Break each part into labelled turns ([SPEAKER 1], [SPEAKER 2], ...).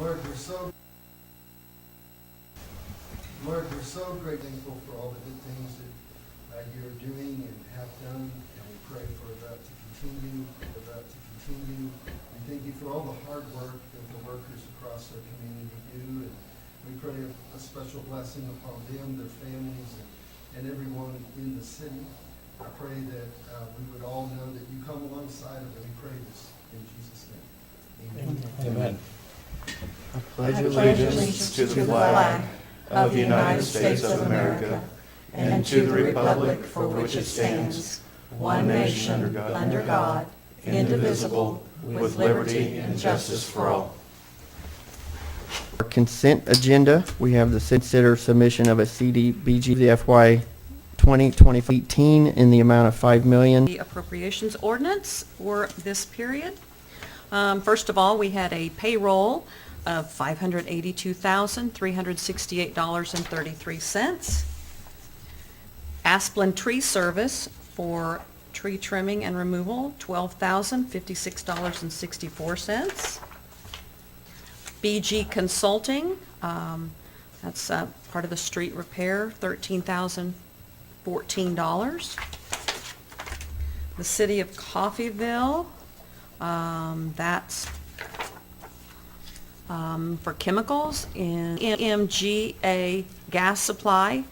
[SPEAKER 1] Lord, we're so great thankful for all the good things that you're doing and have done, and we pray for that to continue, We thank you for all the hard work that the workers across our community do, and we pray a special blessing upon them, their families, and everyone in the city. I pray that we would all know that you come alongside of them. We pray this in Jesus' name. Amen.
[SPEAKER 2] Amen.
[SPEAKER 3] I pledge allegiance to the flag of the United States of America and to the republic for which it stands, one nation under God, indivisible, with liberty and justice for all.
[SPEAKER 2] Our consent agenda, we have the consider submission of a CDBG the FY 2018 in the amount of $5 million.
[SPEAKER 4] The appropriations ordinance for this period. First of all, we had a payroll of $582,368.33. Asplin Tree Service for tree trimming and removal, $12,056.64. BG Consulting, that's part of the street repair, $13,014. The City of Coffeyville, that's for chemicals in MGA Gas Supply,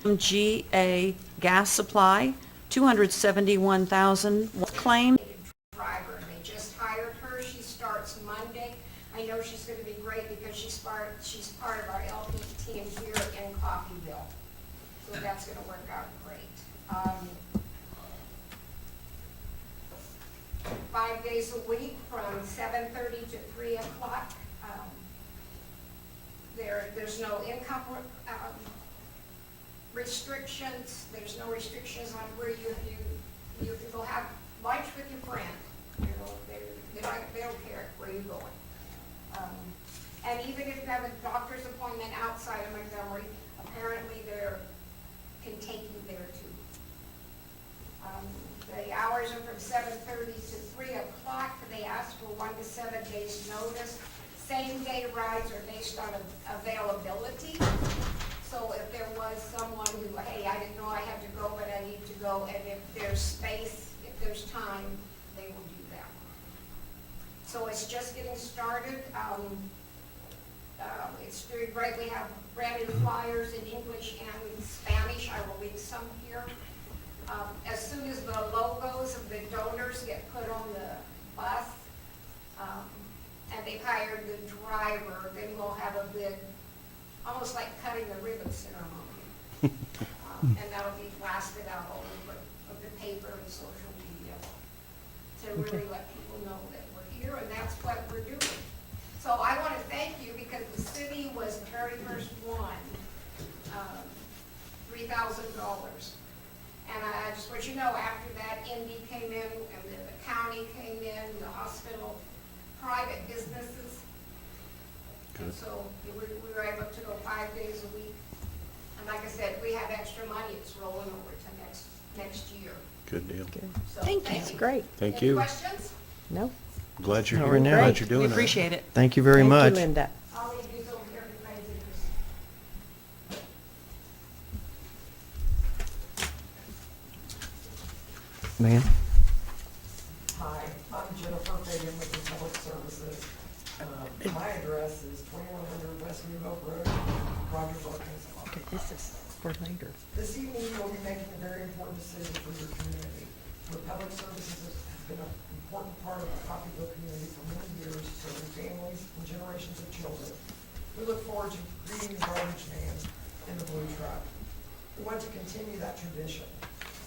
[SPEAKER 4] $271,000 claim.
[SPEAKER 5] Driver, and they just hired her. She starts Monday. I know she's going to be great because she's part of our LP team here in Coffeyville. So that's going to work out great. 5 days a week from 7:30 to 3 o'clock. There's no income restrictions. There's no restrictions on where you go have lunch with your friend. They don't care where you're going. And even if you have a doctor's appointment outside of Montgomery, apparently they can take you there too. The hours are from 7:30 to 3 o'clock. They ask for 1 to 7 days notice. Same day rides are based on availability. So if there was someone who, hey, I didn't know I had to go, but I need to go, and if there's space, if there's time, they will do that. So it's just getting started. It's doing great. We have brand new flyers in English and in Spanish. I will leave some here. As soon as the logos of the donors get put on the bus, and they've hired the driver, then we'll have a big, almost like cutting the ribbon ceremony. And that'll be blasted out all over the paper and social media to really let people know that we're here, and that's what we're doing. So I want to thank you because the city was the very first one, $3,000. And I just want you to know, after that, Indy came in, and the county came in, the hospital, private businesses. And so we were able to go 5 days a week. And like I said, we have extra money, it's rolling over to next year.
[SPEAKER 3] Good deal.
[SPEAKER 5] So
[SPEAKER 4] Thank you.
[SPEAKER 5] That's
[SPEAKER 4] Great.
[SPEAKER 3] Thank
[SPEAKER 5] Any
[SPEAKER 3] you.
[SPEAKER 5] questions?
[SPEAKER 4] No?
[SPEAKER 3] Glad you're
[SPEAKER 2] No,
[SPEAKER 3] here.
[SPEAKER 2] Renee.
[SPEAKER 3] Glad you're doing
[SPEAKER 4] We
[SPEAKER 3] that.
[SPEAKER 4] appreciate it.
[SPEAKER 2] Thank you very much.
[SPEAKER 4] Thank you, Linda.
[SPEAKER 5] I'll leave these over here for Fraser's.
[SPEAKER 2] Ma'am?
[SPEAKER 6] Hi, I'm Jennifer Fagan with the Public Services. My address is 2100 West New Hope Road, Rogers, Arkansas.
[SPEAKER 4] Okay, this is for later.
[SPEAKER 6] This evening, you'll be making a very important decision for your community. The Public Services has been an important part of the Coffeyville community for many years, serving families and generations of children. We look forward to greeting the garbage man in the blue truck. We want to continue that tradition.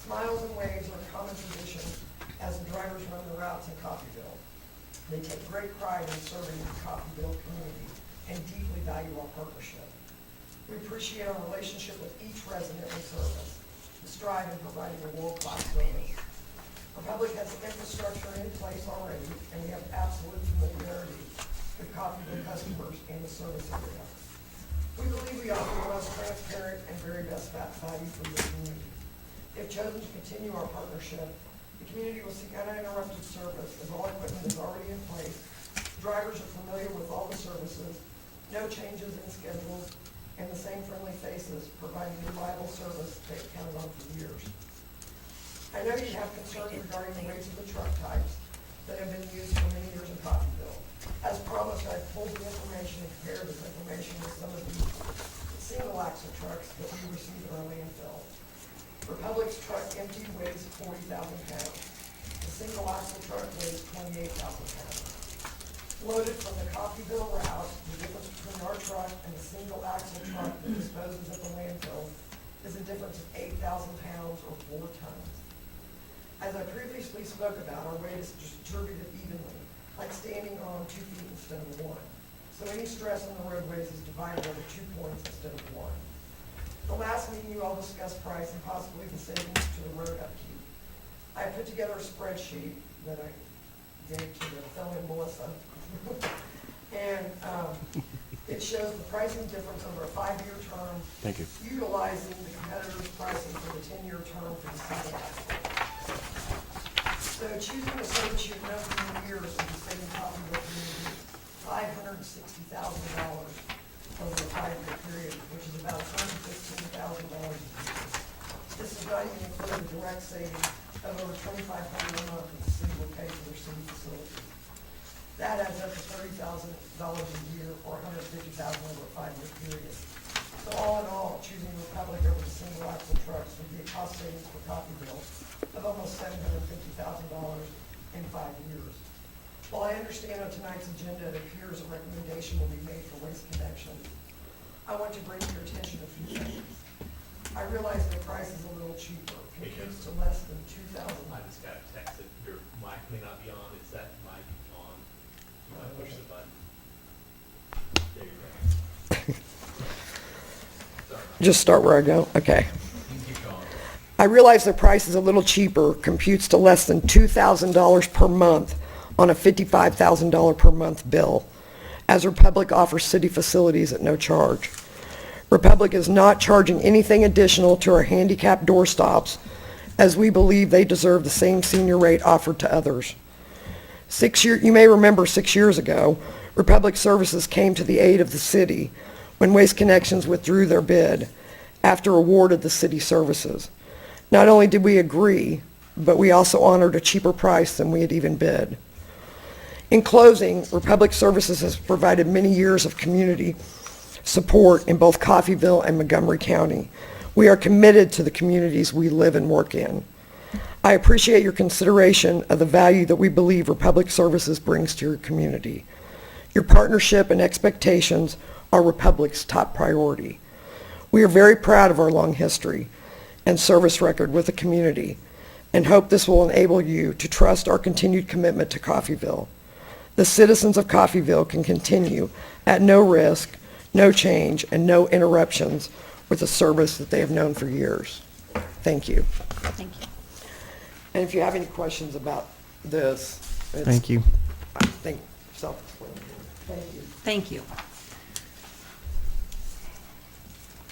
[SPEAKER 6] Smiles and waves are a common tradition as the drivers run the routes in Coffeyville. They take great pride in serving the Coffeyville community and deeply value our partnership. We appreciate our relationship with each resident we service, and strive in providing a world-class service. Republic has infrastructure in place already, and we have absolute familiarity with Coffeyville customers and the service area. We believe we offer the most transparent and very best value for your community. If chosen to continue our partnership, the community will seek uninterrupted service as all equipment is already in place. Drivers are familiar with all the services, no changes in schedules, and the same friendly faces providing reliable service they've counted on for years. I know you have concerns regarding the rates of the truck types that have been used for many years in Coffeyville. As promised, I've pulled the information and compared this information with some of the single axle trucks that we receive at our landfill. Republic's truck empty weighs 40,000 pounds. The single axle truck weighs 28,000 pounds. Loaded from the Coffeyville route, the difference between our truck and the single axle truck that disposes at the landfill is a difference of 8,000 pounds or 4 tons. As I previously spoke about, our weight is distributed evenly, like standing on 2 feet instead of 1. So any stress on the roadways is divided over 2 points instead of 1. The last meeting, you all discussed price and possibly the savings to the road upkeep. I put together a spreadsheet that I gave to the fellow Melissa. And it shows the pricing difference over a 5-year term.
[SPEAKER 3] Thank you.
[SPEAKER 6] Utilizing the competitor's pricing for the 10-year term for the single axle. So choosing a service you've known for many years would be saving Coffeyville community $560,000 over a 5-year period, which is about $115,000 a year. This is not even including the direct savings of over $2,500 a month that the city will pay for their city facilities. That adds up to $30,000 a year or $150,000 over a 5-year period. So all in all, choosing Republic over the single axle trucks would be a cost savings for Coffeyville of almost $750,000 in 5 years. While I understand on tonight's agenda, it appears a recommendation will be made for Waste Connections, I want to bring to your attention a few things. I realize the price is a little cheaper, compared to less than $2,000.
[SPEAKER 7] I just got a text that your mic may not be on. Is that mic on? You might push the button. There you go. Sorry.
[SPEAKER 6] Just start where I go? Okay.
[SPEAKER 7] You can keep going.
[SPEAKER 6] I realize the price is a little cheaper, computes to less than $2,000 per month on a $55,000 per month bill, as Republic offers city facilities at no charge. Republic is not charging anything additional to our handicap doorstops, as we believe they deserve the same senior rate offered to others. You may remember 6 years ago, Republic Services came to the aid of the city when Waste Connections withdrew their bid after awarded the city services. Not only did we agree, but we also honored a cheaper price than we had even bid. In closing, Republic Services has provided many years of community support in both Coffeyville and Montgomery County. We are committed to the communities we live and work in. I appreciate your consideration of the value that we believe Republic Services brings to your community. Your partnership and expectations are Republic's top priority. We are very proud of our long history and service record with the community and hope this will enable you to trust our continued commitment to Coffeyville. The citizens of Coffeyville can continue at no risk, no change, and no interruptions with a service that they have known for years. Thank you.
[SPEAKER 4] Thank you.
[SPEAKER 6] And if you have any questions about this, it's,
[SPEAKER 2] Thank you.
[SPEAKER 6] I think, self-explanatory. Thank you.
[SPEAKER 4] Thank you.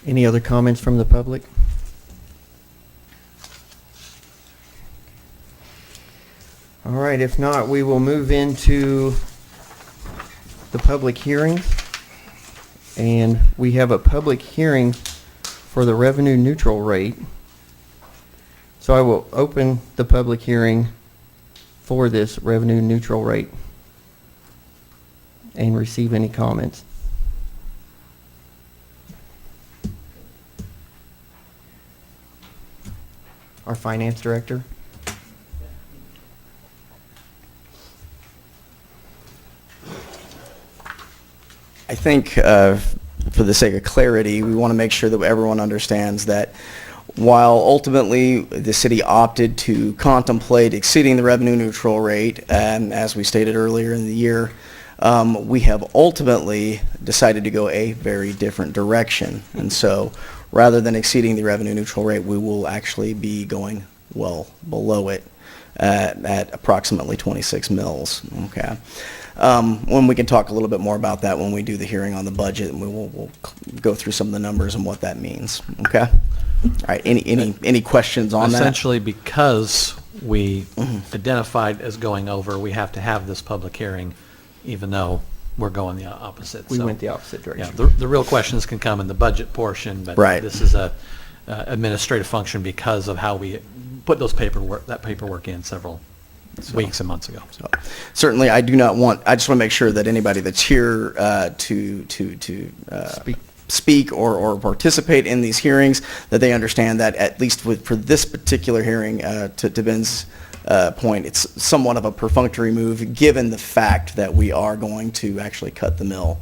[SPEAKER 2] Any other comments from the public? All right, if not, we will move into the public hearings. And we have a public hearing for the revenue neutral rate. So I will open the public hearing for this revenue neutral rate and receive any comments. Our finance director.
[SPEAKER 8] I think for the sake of clarity, we want to make sure that everyone understands that while ultimately the city opted to contemplate exceeding the revenue neutral rate, and as we stated earlier in the year, we have ultimately decided to go a very different direction. And so rather than exceeding the revenue neutral rate, we will actually be going well below it at approximately 26 mils. Okay. When we can talk a little bit more about that when we do the hearing on the budget, and we'll go through some of the numbers and what that means. Okay. All right. Any questions on that?
[SPEAKER 7] Essentially, because we identified as going over, we have to have this public hearing, even though
[SPEAKER 9] we're going the opposite.
[SPEAKER 2] We
[SPEAKER 9] So,
[SPEAKER 2] went the opposite
[SPEAKER 9] yeah,
[SPEAKER 2] direction.
[SPEAKER 9] the real questions can come in the budget portion, but
[SPEAKER 8] Right.
[SPEAKER 9] this is a administrative function because of how we put that paperwork in several weeks and months ago.
[SPEAKER 8] So, certainly, I just want to make sure that anybody that's here to speak or participate in these hearings, that they understand that at least for this particular hearing, to Ben's point, it's somewhat of a perfunctory move, given the fact that we are going to actually cut the mill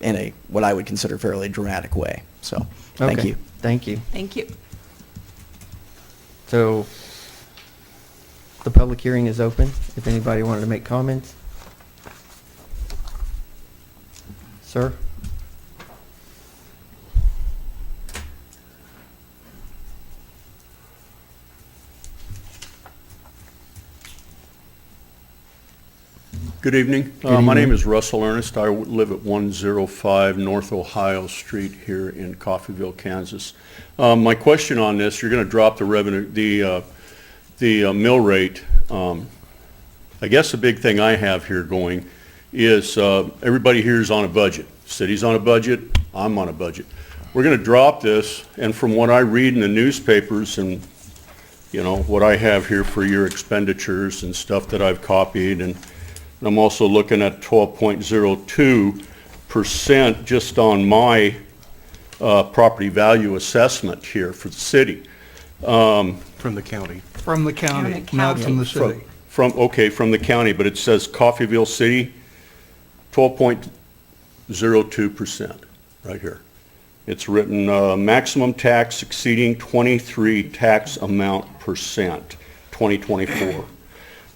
[SPEAKER 8] in what I would consider fairly dramatic way. So, thank
[SPEAKER 2] Okay.
[SPEAKER 8] you.
[SPEAKER 2] Thank you.
[SPEAKER 4] Thank you.
[SPEAKER 2] So the public hearing is open. If anybody wanted to make comments. Sir?
[SPEAKER 10] Good evening.
[SPEAKER 2] Good
[SPEAKER 10] My
[SPEAKER 2] evening.
[SPEAKER 10] name is Russell Ernest. I live at 105 North Ohio Street here in Coffeyville, Kansas. My question on this, you're going to drop the revenue, the mill rate. I guess the big thing I have here going is everybody here is on a budget. City's on a budget, I'm on a budget. We're going to drop this, and from what I read in the newspapers and, you know, what I have here for your expenditures and stuff that I've copied, and I'm also looking at 12.02% just on my property value assessment here for the city.
[SPEAKER 3] From the county.
[SPEAKER 11] From the county, not from the city.
[SPEAKER 10] From the county, but it says Coffeyville City, 12.02% right here. It's written, maximum tax exceeding 23 tax amount percent, 2024.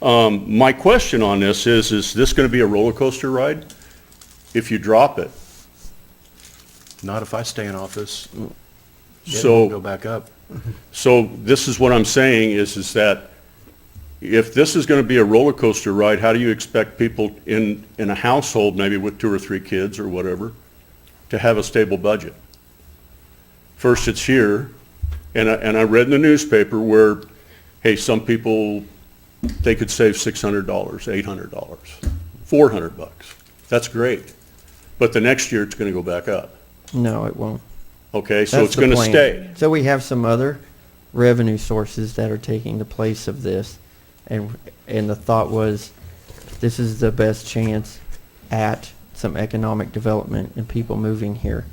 [SPEAKER 10] My question on this is this going to be a roller coaster ride if you drop it?
[SPEAKER 3] Not if I stay in office. It
[SPEAKER 10] So-
[SPEAKER 3] won't go back up.
[SPEAKER 10] So this is what I'm saying is that if this is going to be a roller coaster ride, how do you expect people in a household, maybe with 2 or 3 kids or whatever, to have a stable budget? First it's here, and I read in the newspaper where, hey, some people, they could save $600, $800, $400. That's great. But the next year it's going to go back up.
[SPEAKER 2] No, it won't.
[SPEAKER 10] Okay, so
[SPEAKER 2] That's
[SPEAKER 10] it's
[SPEAKER 2] the
[SPEAKER 10] going to
[SPEAKER 2] plan.
[SPEAKER 10] stay.
[SPEAKER 2] So we have some other revenue sources that are taking the place of this. And the thought was, this is the best chance at some economic development and people moving here.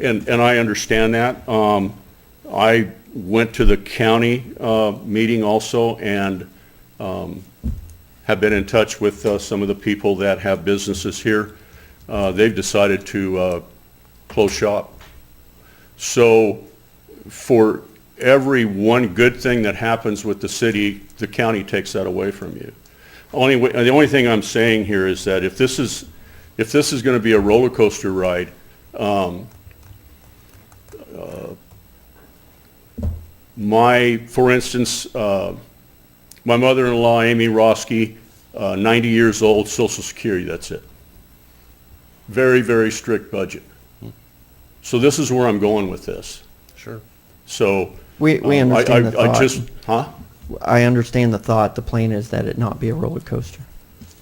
[SPEAKER 10] And I understand that. I went to the county meeting also and have been in touch with some of the people that have businesses here. They've decided to close shop. So for every one good thing that happens with the city, the county takes that away from you. The only thing I'm saying here is that if this is going to be a roller coaster ride, for instance, my mother-in-law, Amy Roski, 90 years old, Social Security, that's it. Very, very strict budget. So this is where I'm going with this.
[SPEAKER 3] Sure.
[SPEAKER 2] We
[SPEAKER 10] So.
[SPEAKER 2] understand the
[SPEAKER 10] I
[SPEAKER 2] thought.
[SPEAKER 10] just, huh?
[SPEAKER 2] I understand the thought. The plan is that it not be a roller coaster.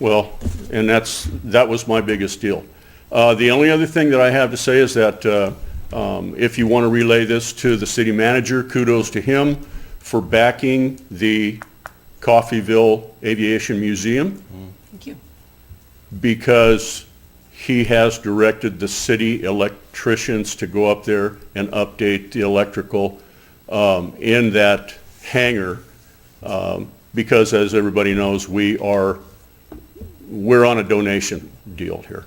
[SPEAKER 10] Well, and that was my biggest deal. The only other thing that I have to say is that if you want to relay this to the city manager, kudos to him for backing the Coffeyville Aviation Museum,
[SPEAKER 4] Thank you.
[SPEAKER 10] because he has directed the city electricians to go up there and update the electrical in that hangar, because as everybody knows, we're on a donation deal here.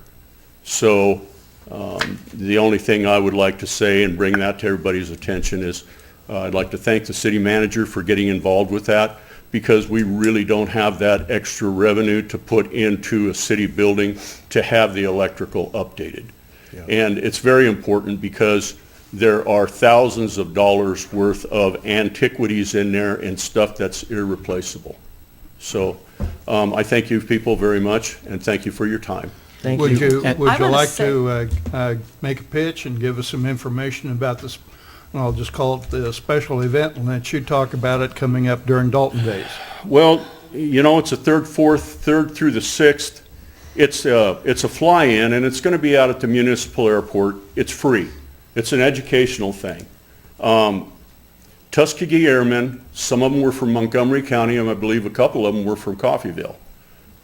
[SPEAKER 10] So the only thing I would like to say and bring that to everybody's attention is I'd like to thank the city manager for getting involved with that, because we really don't have that extra revenue to put into a city building to have the electrical updated.
[SPEAKER 3] Yeah.
[SPEAKER 10] And it's very important because there are thousands of dollars worth of antiquities in there and stuff that's irreplaceable. So I thank you people very much, and thank you for your time.
[SPEAKER 2] Thank
[SPEAKER 11] Would
[SPEAKER 2] you.
[SPEAKER 11] you,
[SPEAKER 4] And
[SPEAKER 11] would
[SPEAKER 4] I
[SPEAKER 11] you
[SPEAKER 4] wanna
[SPEAKER 11] like
[SPEAKER 4] say-
[SPEAKER 11] to make a pitch and give us some information about this? I'll just call it the special event, and let you talk about it coming up during Dalton Days.
[SPEAKER 10] Well, you know, it's the 3rd through the 6th, It's a fly-in, and it's going to be out at the municipal airport. It's free. It's an educational thing. Tuskegee Airmen, some of them were from Montgomery County, and I believe a couple of them were from Coffeyville.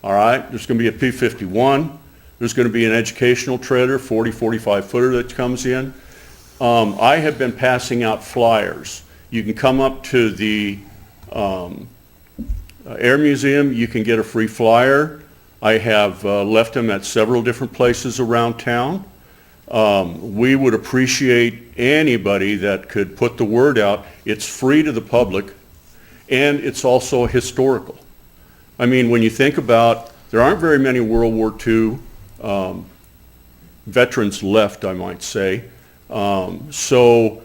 [SPEAKER 10] All right? There's going to be a P-51. There's going to be an educational trailer, 40, 45-footer that comes in. I have been passing out flyers. You can come up to the Air Museum. You can get a free flyer. I have left them at several different places around town. We would appreciate anybody that could put the word out. It's free to the public, and it's also historical. I mean, when you think about, there aren't very many World War II veterans left, I might say. So,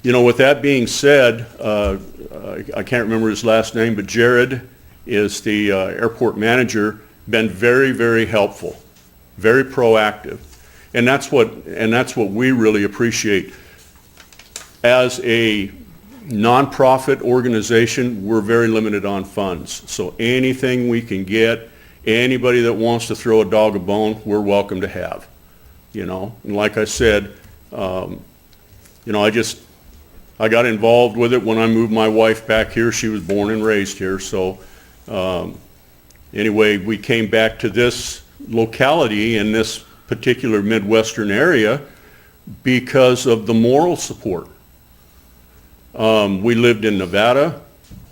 [SPEAKER 10] you know, with that being said, I can't remember his last name, but Jared is the airport manager, been very, very helpful, very proactive. And that's what we really appreciate. As a nonprofit organization, we're very limited on funds. So anything we can get, anybody that wants to throw a dog a bone, we're welcome to have. You know, and like I said, you know, I got involved with it when I moved my wife back here. She was born and raised here. So anyway, we came back to this locality in this particular Midwestern area because of the moral support. We lived in Nevada,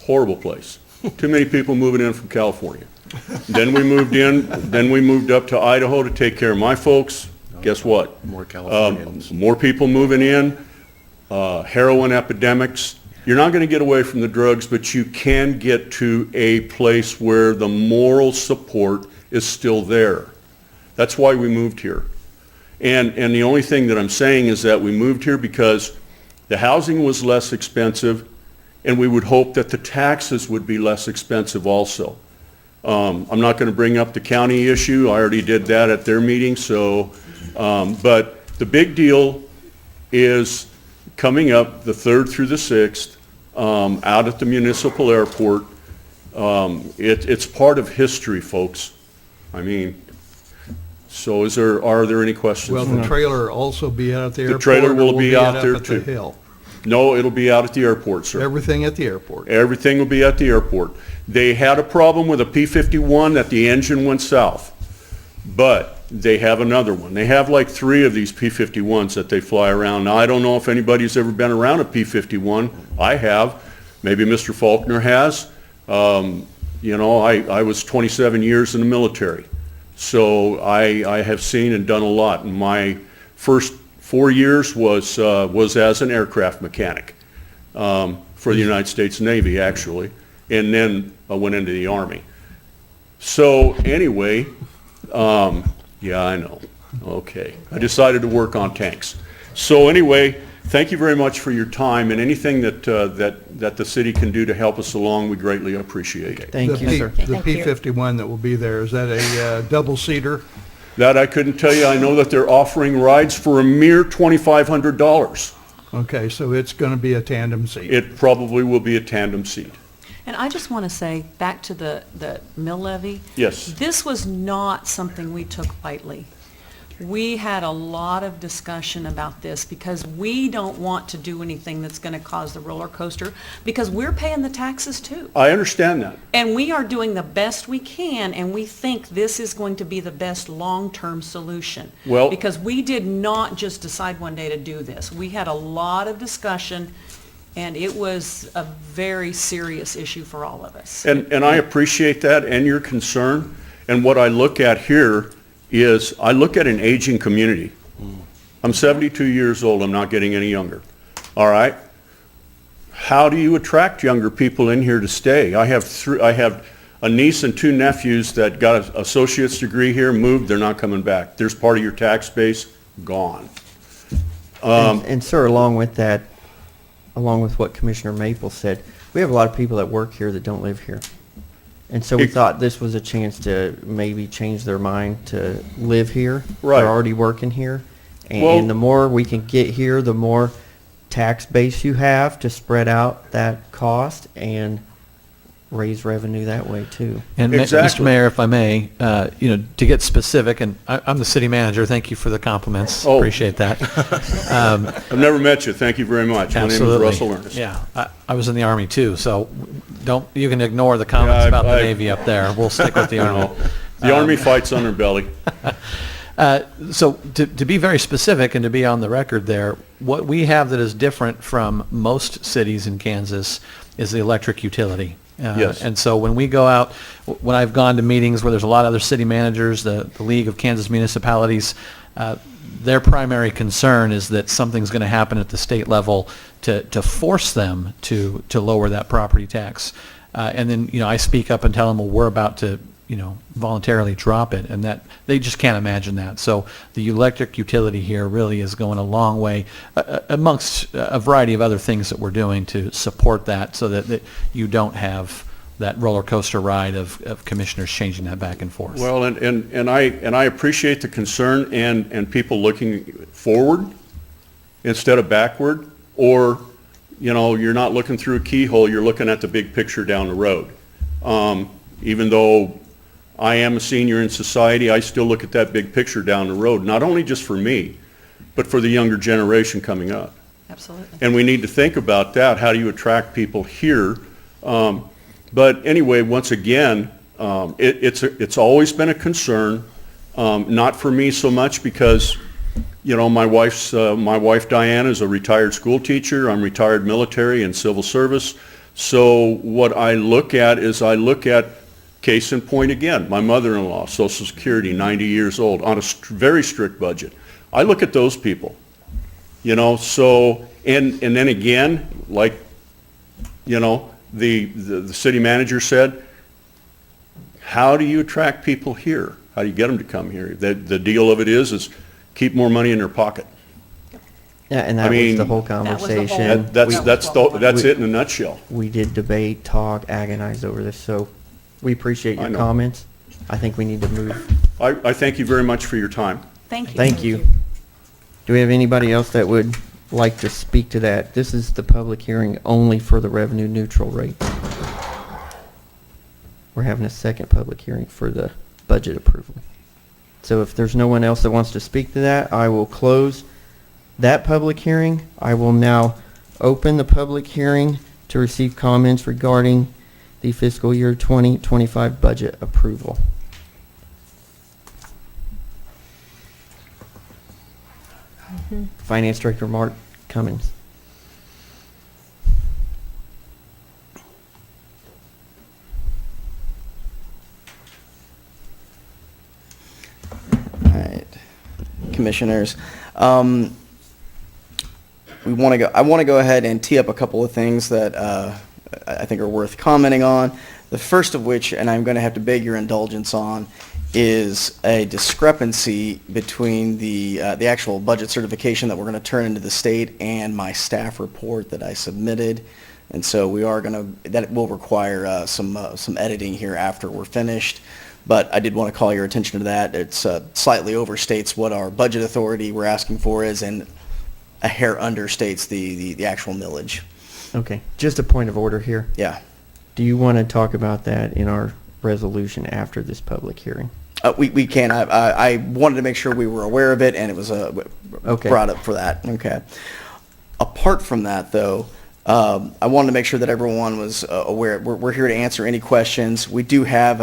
[SPEAKER 10] horrible place. Too many people moving in from California. Then we moved up to Idaho to take care of my folks. Guess what?
[SPEAKER 3] More Californians.
[SPEAKER 10] More people moving in, heroin epidemics. You're not going to get away from the drugs, but you can get to a place where the moral support is still there. That's why we moved here. And the only thing that I'm saying is that we moved here because the housing was less expensive, and we would hope that the taxes would be less expensive also. I'm not going to bring up the county issue. I already did that at their meeting. So, but the big deal is coming up the 3rd through the 6th out at the municipal airport. It's part of history, folks. I mean, so are there any questions?
[SPEAKER 11] Will the trailer also be out at the airport?
[SPEAKER 10] The trailer will
[SPEAKER 11] or
[SPEAKER 10] be out
[SPEAKER 11] it
[SPEAKER 10] there
[SPEAKER 11] up at
[SPEAKER 10] too.
[SPEAKER 11] the hill?
[SPEAKER 10] No, it'll be out at the airport, sir.
[SPEAKER 11] Everything at the airport?
[SPEAKER 10] Everything will be at the airport. They had a problem with a P-51 that the engine went south, but they have another one. They have like 3 of these P-51s that they fly around. Now, I don't know if anybody's ever been around a P-51. I have. Maybe Mr. Faulkner has. You know, I was 27 years in the military, so I have seen and done a lot. And my first 4 years was as an aircraft mechanic for the United States Navy, actually, and then I went into the Army. So anyway, yeah, I know. Okay, I decided to work on tanks. So anyway, thank you very much for your time, and anything that the city can do to help us along, we greatly appreciate it.
[SPEAKER 2] Thank you, sir.
[SPEAKER 11] The P-51 that will be there, is that a double-seater?
[SPEAKER 10] That I couldn't tell you. I know that they're offering rides for a mere $2,500.
[SPEAKER 11] Okay, so it's going to be a tandem seat.
[SPEAKER 10] It probably will be a tandem seat.
[SPEAKER 4] And I just want to say, back to the mill levy.
[SPEAKER 10] Yes.
[SPEAKER 4] This was not something we took lightly. We had a lot of discussion about this because we don't want to do anything that's going to cause the roller coaster, because we're paying the taxes too.
[SPEAKER 10] I understand that.
[SPEAKER 4] And we are doing the best we can, and we think this is going to be the best long-term solution.
[SPEAKER 10] Well-
[SPEAKER 4] because we did not just decide one day to do this. We had a lot of discussion, and it was a very serious issue for all of us.
[SPEAKER 10] And I appreciate that and your concern. And what I look at here is I look at an aging community. I'm 72 years old. I'm not getting any younger. All right? How do you attract younger people in here to stay? I have a niece and 2 nephews that got an associate's degree here, moved, they're not coming back. There's part of your tax base gone.
[SPEAKER 2] And sir, along with that, along with what Commissioner Maple said, we have a lot of people that work here that don't live here. And so we thought this was a chance to maybe change their mind to live here.
[SPEAKER 10] Right.
[SPEAKER 2] They're already working here. And
[SPEAKER 10] Well-
[SPEAKER 2] the more we can get here, the more tax base you have to spread out that cost. And raise revenue that way too.
[SPEAKER 9] And
[SPEAKER 10] Exactly.
[SPEAKER 9] Mr. Mayor, if I may, to get specific, and I'm the city manager, thank you for the compliments,
[SPEAKER 10] Oh.
[SPEAKER 9] appreciate that.
[SPEAKER 10] I've never met you. Thank you very much. My name is
[SPEAKER 9] Absolutely.
[SPEAKER 10] Russell Ernest.
[SPEAKER 9] Yeah, I was in the Army too, so you can ignore the comments
[SPEAKER 10] Yeah,
[SPEAKER 9] about the
[SPEAKER 10] I-
[SPEAKER 9] Navy up there. We'll stick with the
[SPEAKER 10] You
[SPEAKER 9] Army.
[SPEAKER 10] know, the Army fights underbelly.
[SPEAKER 9] So to be very specific and to be on the record there, what we have that is different from most cities in Kansas is the electric utility.
[SPEAKER 10] Yes.
[SPEAKER 9] And so when we go out, when I've gone to meetings where there's a lot of other city managers, the League of Kansas Municipalities, their primary concern is that something's going to happen at the state level to force them to lower that property tax. And then, I speak up and tell them, well, we're about to, voluntarily drop it, and that they just can't imagine that. So the electric utility here really is going a long way amongst a variety of other things that we're doing to support that so that you don't have that roller coaster ride of commissioners changing that back and forth.
[SPEAKER 10] Well, and I appreciate the concern and people looking forward instead of backward, or, you're not looking through a keyhole, you're looking at the big picture down the road. Even though I am a senior in society, I still look at that big picture down the road, not only just for me, but for the younger generation coming up.
[SPEAKER 4] Absolutely.
[SPEAKER 10] And we need to think about that. How do you attract people here? But anyway, once again, it's always been a concern, not for me so much because, my wife Diane is a retired school teacher. I'm retired military and civil service. So what I look at is case in point again, my mother-in-law, Social Security, 90 years old, on a very strict budget. I look at those people, so, and then again, like, the city manager said, how do you attract people here? How do you get them to come here? The deal of it is keep more money in their pocket.
[SPEAKER 2] Yeah, and
[SPEAKER 10] I
[SPEAKER 2] that was
[SPEAKER 10] mean,
[SPEAKER 2] the whole
[SPEAKER 4] was the whole-
[SPEAKER 2] conversation.
[SPEAKER 10] That's it in a nutshell.
[SPEAKER 2] We did debate, talk, agonize over this, so we appreciate
[SPEAKER 10] I
[SPEAKER 2] your
[SPEAKER 10] know.
[SPEAKER 2] comments. I think we need to move.
[SPEAKER 10] I thank you very much for your time.
[SPEAKER 4] Thank you.
[SPEAKER 2] Thank you. Do we have anybody else that would like to speak to that? This is the public hearing only for the revenue neutral rate. We're having a second public hearing for the budget approval. So if there's no one else that wants to speak to that, I will close that public hearing. I will now open the public hearing to receive comments regarding the fiscal year 2025 budget approval. Finance Director Mark Cummins.
[SPEAKER 8] All right, commissioners. I want to go ahead and tee up a couple of things that I think are worth commenting on. The first of which, and I'm going to have to beg your indulgence on, is a discrepancy between the actual budget certification that we're going to turn into the state and my staff report that I submitted. And so that will require some editing here after we're finished. But I did want to call your attention to that. It's slightly overstates what our budget authority we're asking for is, and a hair understates the actual millage.
[SPEAKER 2] Okay, just a point of order here.
[SPEAKER 8] Yeah.
[SPEAKER 2] Do you want to talk about that in our resolution after this public hearing?
[SPEAKER 8] We can. I wanted to make sure we were aware of it, and it was
[SPEAKER 2] Okay.
[SPEAKER 8] brought up for that. Okay. Apart from that, though, I wanted to make sure that everyone was aware. We're here to answer any questions. We do have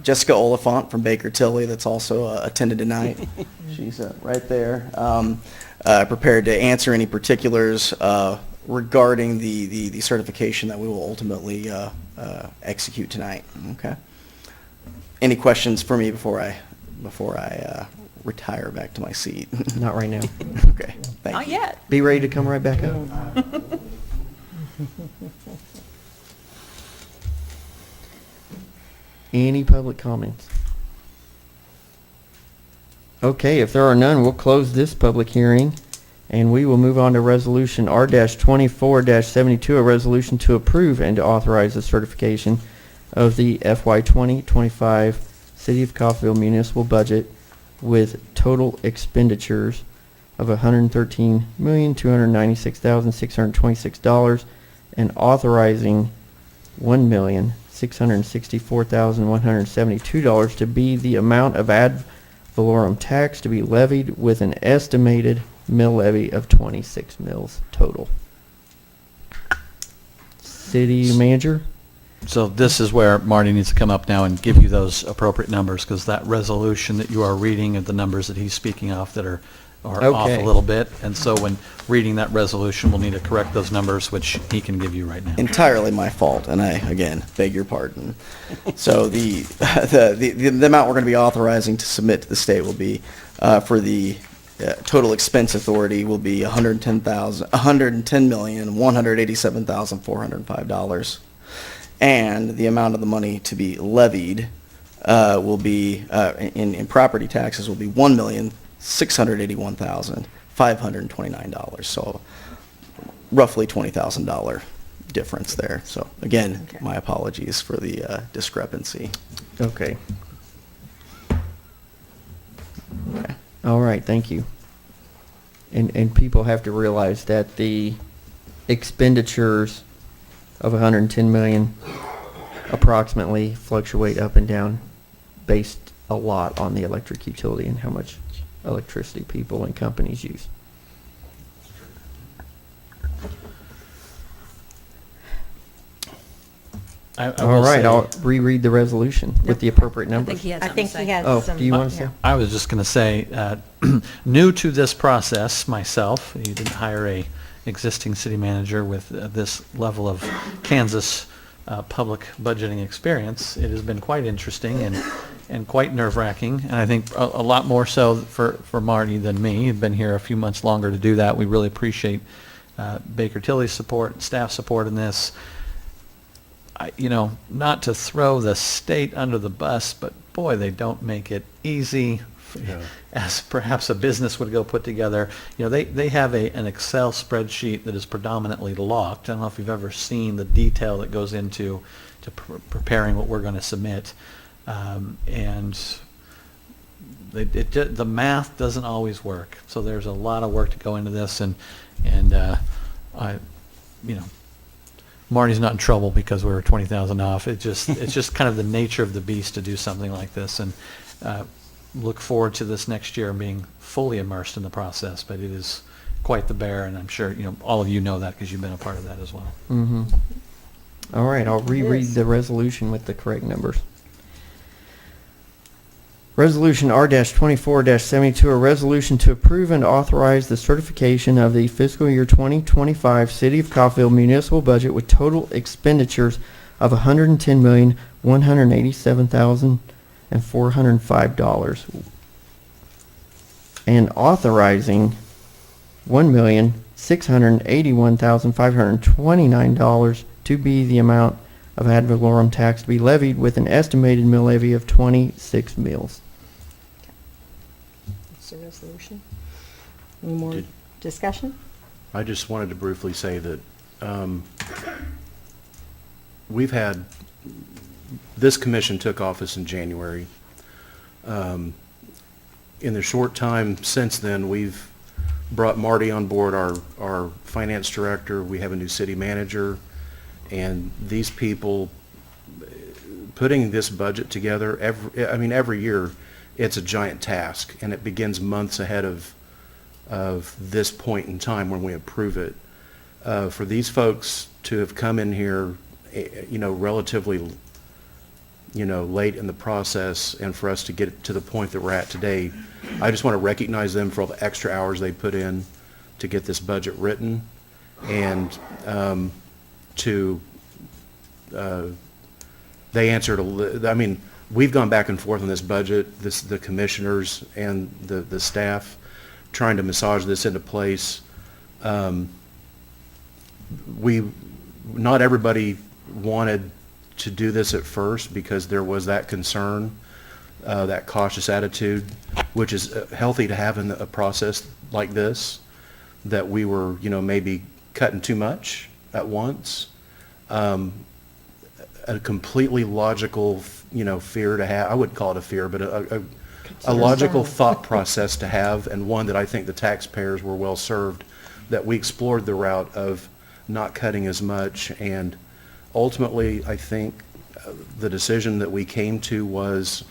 [SPEAKER 8] Jessica Oliphant from Baker Tilly that's also attended tonight. She's right there, prepared to answer any particulars regarding the certification that we will ultimately execute tonight. Okay. Any questions for me before I retire back to my seat?
[SPEAKER 2] Not right now.
[SPEAKER 8] Okay. Thank
[SPEAKER 4] Not
[SPEAKER 8] you.
[SPEAKER 4] yet.
[SPEAKER 2] Be ready to come right back up. Any public comments? Okay, if there are none, we'll close this public hearing, and we will move on to Resolution R-24-72, a resolution to approve and to authorize the certification of the FY 2025 City of Coffeyville municipal budget with total expenditures of $113,296,626 and authorizing $1,600,000 $664,172 to be the amount of ad valorem tax to be levied with an estimated mill levy of 26 mills total. City manager?
[SPEAKER 9] So this is where Marty needs to come up now and give you those appropriate numbers, because that resolution that you are reading are the numbers that he's speaking off that are off
[SPEAKER 2] Okay.
[SPEAKER 9] a little bit. And so when reading that resolution, we'll need to correct those numbers, which he can give you right now.
[SPEAKER 8] Entirely my fault, and I, again, beg your pardon. So the amount we're going to be authorizing to submit to the state will be, for the total expense authority will be $110,187,405. And the amount of the money to be levied will be, in property taxes, will be $1,681,529. So roughly $20,000 difference there. So again, my apologies for the discrepancy.
[SPEAKER 2] Okay.
[SPEAKER 8] Okay.
[SPEAKER 2] All right, thank you. And people have to realize that the expenditures of 110 million approximately fluctuate up and down based a lot on the electric utility and how much electricity people and companies use.
[SPEAKER 9] I
[SPEAKER 2] All
[SPEAKER 9] will
[SPEAKER 2] right,
[SPEAKER 9] say-
[SPEAKER 2] I'll reread the resolution with the appropriate
[SPEAKER 4] I
[SPEAKER 2] numbers.
[SPEAKER 4] think he had
[SPEAKER 3] I
[SPEAKER 4] something
[SPEAKER 3] think
[SPEAKER 4] to
[SPEAKER 3] he
[SPEAKER 4] say.
[SPEAKER 3] has
[SPEAKER 2] Oh,
[SPEAKER 3] some.
[SPEAKER 2] do you want to say?
[SPEAKER 9] I was just going to say, new to this process myself, you didn't hire a existing city manager with this level of Kansas public budgeting experience. It has been quite interesting and quite nerve-wracking, and I think a lot more so for Marty than me. He'd been here a few months longer to do that. We really appreciate Baker Tilly's support and staff support in this. Not to throw the state under the bus, but boy, they don't make it easy, as perhaps a business would go put together. They have an Excel spreadsheet that is predominantly locked. I don't know if you've ever seen the detail that goes into preparing what we're going to submit, and the math doesn't always work. So there's a lot of work to go into this, and Marty's not in trouble because we were 20,000 off. It's just kind of the nature of the beast to do something like this, and look forward to this next year being fully immersed in the process. But it is quite the bear, and I'm sure all of you know that because you've been a part of that as well.
[SPEAKER 2] Mm-hmm. All right, I'll reread
[SPEAKER 3] Yes.
[SPEAKER 2] the resolution with the correct numbers. Resolution R-24-72, a resolution to approve and authorize the certification of the fiscal year 2025 City of Coffeyville municipal budget with total expenditures of $110,187,405 and authorizing $1,681,529 to be the amount of ad valorem tax to be levied with an estimated mill levy of 26 mills.
[SPEAKER 3] That's the resolution. Any more
[SPEAKER 12] Did-
[SPEAKER 3] discussion?
[SPEAKER 12] I just wanted to briefly say that we've had, this commission took office in January. In the short time since then, we've brought Marty on board, our finance director. We have a new city manager. And these people, putting this budget together, every year, it's a giant task, and it begins months ahead of this point in time when we approve it. For these folks to have come in here, relatively, late in the process, and for us to get to the point that we're at today, I just want to recognize them for all the extra hours they put in to get this budget written, and they answered we've gone back and forth on this budget, the commissioners and the staff, trying to massage this into place. Not everybody wanted to do this at first because there was that concern, that cautious attitude, which is healthy to have in a process like this, that we were, maybe cutting too much at once. A completely logical, fear to have. I wouldn't call it a fear, but a logical thought process to have, and one that I think the taxpayers were well served, that we explored the route of not cutting as much. And ultimately, I think the decision that we came to was,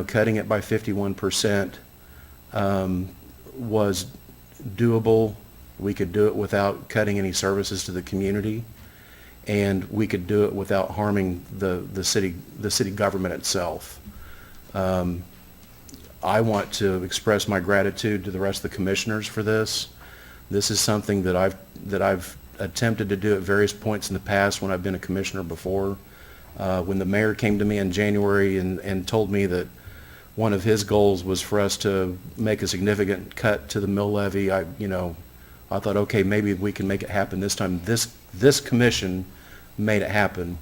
[SPEAKER 12] cutting it by 51% was doable. We could do it without cutting any services to the community, and we could do it without harming the city government itself. I want to express my gratitude to the rest of the commissioners for this. This is something that I've attempted to do at various points in the past when I've been a commissioner before. When the mayor came to me in January and told me that one of his goals was for us to make a significant cut to the mill levy, I thought, okay, maybe we can make it happen this time. This commission made it happen.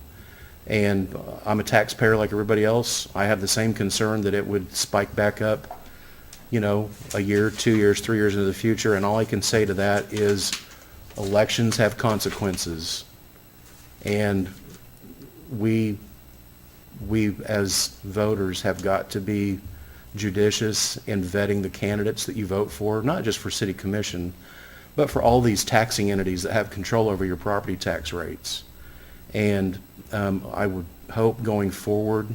[SPEAKER 12] And I'm a taxpayer like everybody else. I have the same concern that it would spike back up, a year, 2 years, 3 years into the future. And all I can say to that is elections have consequences. And we as voters have got to be judicious in vetting the candidates that you vote for, not just for city commission, but for all these taxing entities that have control over your property tax rates. And I would hope going forward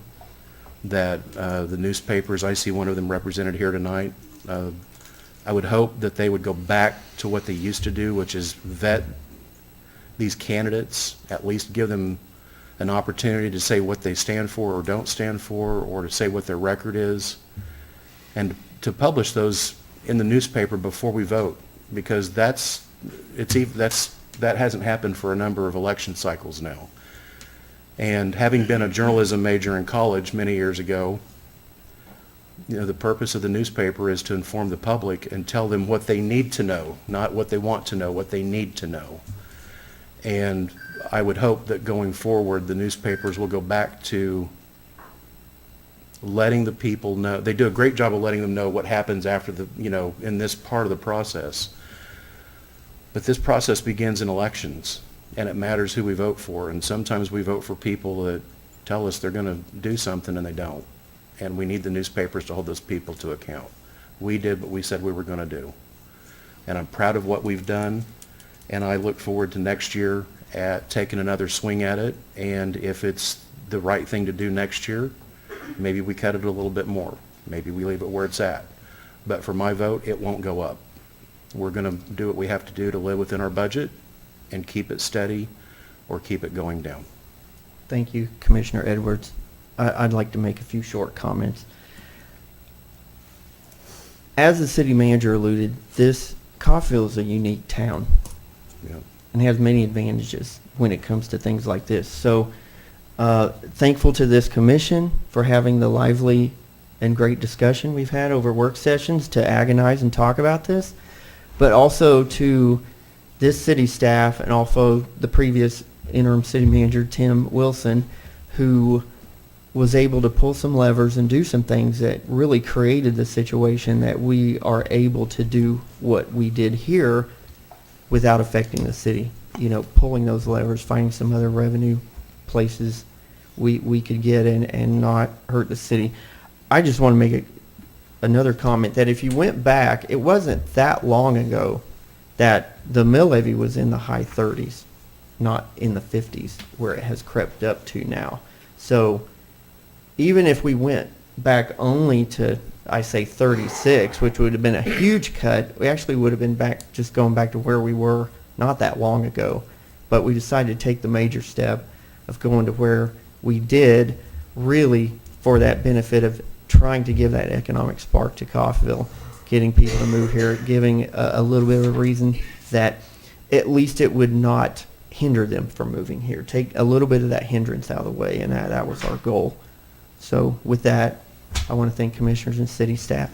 [SPEAKER 12] that the newspapers, I see one of them represented here tonight, I would hope that they would go back to what they used to do, which is vet these candidates, at least give them an opportunity to say what they stand for or don't stand for, or to say what their record is, and to publish those in the newspaper before we vote, because that hasn't happened for a number of election cycles now. And having been a journalism major in college many years ago, the purpose of the newspaper is to inform the public and tell them what they need to know, not what they want to know, what they need to know. And I would hope that going forward, the newspapers will go back to letting the people know. They do a great job of letting them know what happens after in this part of the process. But this process begins in elections, and it matters who we vote for. And sometimes we vote for people that tell us they're going to do something and they don't. And we need the newspapers to hold those people to account. We did what we said we were going to do. And I'm proud of what we've done, and I look forward to next year at taking another swing at it. And if it's the right thing to do next year, maybe we cut it a little bit more. Maybe we leave it where it's at. But for my vote, it won't go up. We're going to do what we have to do to live within our budget and keep it steady or keep it going down.
[SPEAKER 2] Thank you, Commissioner Edwards. I'd like to make a few short comments. As the city manager alluded, Coffeyville is a unique town.
[SPEAKER 12] Yeah.
[SPEAKER 2] And has many advantages when it comes to things like this. So thankful to this commission for having the lively and great discussion we've had over work sessions to agonize and talk about this, but also to this city staff and also the previous interim city manager, Tim Wilson, who was able to pull some levers and do some things that really created the situation that we are able to do what we did here without affecting the city. Pulling those levers, finding some other revenue places we could get in and not hurt the city. I just want to make another comment that if you went back, it wasn't that long ago that the mill levy was in the high 30s, not in the 50s, where it has crept up to now. So even if we went back only to, I say 36, which would have been a huge cut, we actually would have been going back to where we were not that long ago. But we decided to take the major step of going to where we did, really for that benefit of trying to give that economic spark to Coffeyville, getting people to move here, giving a little bit of a reason that at least it would not hinder them from moving here. Take a little bit of that hindrance out of the way, and that was our goal. So with that, I want to thank commissioners and city staff.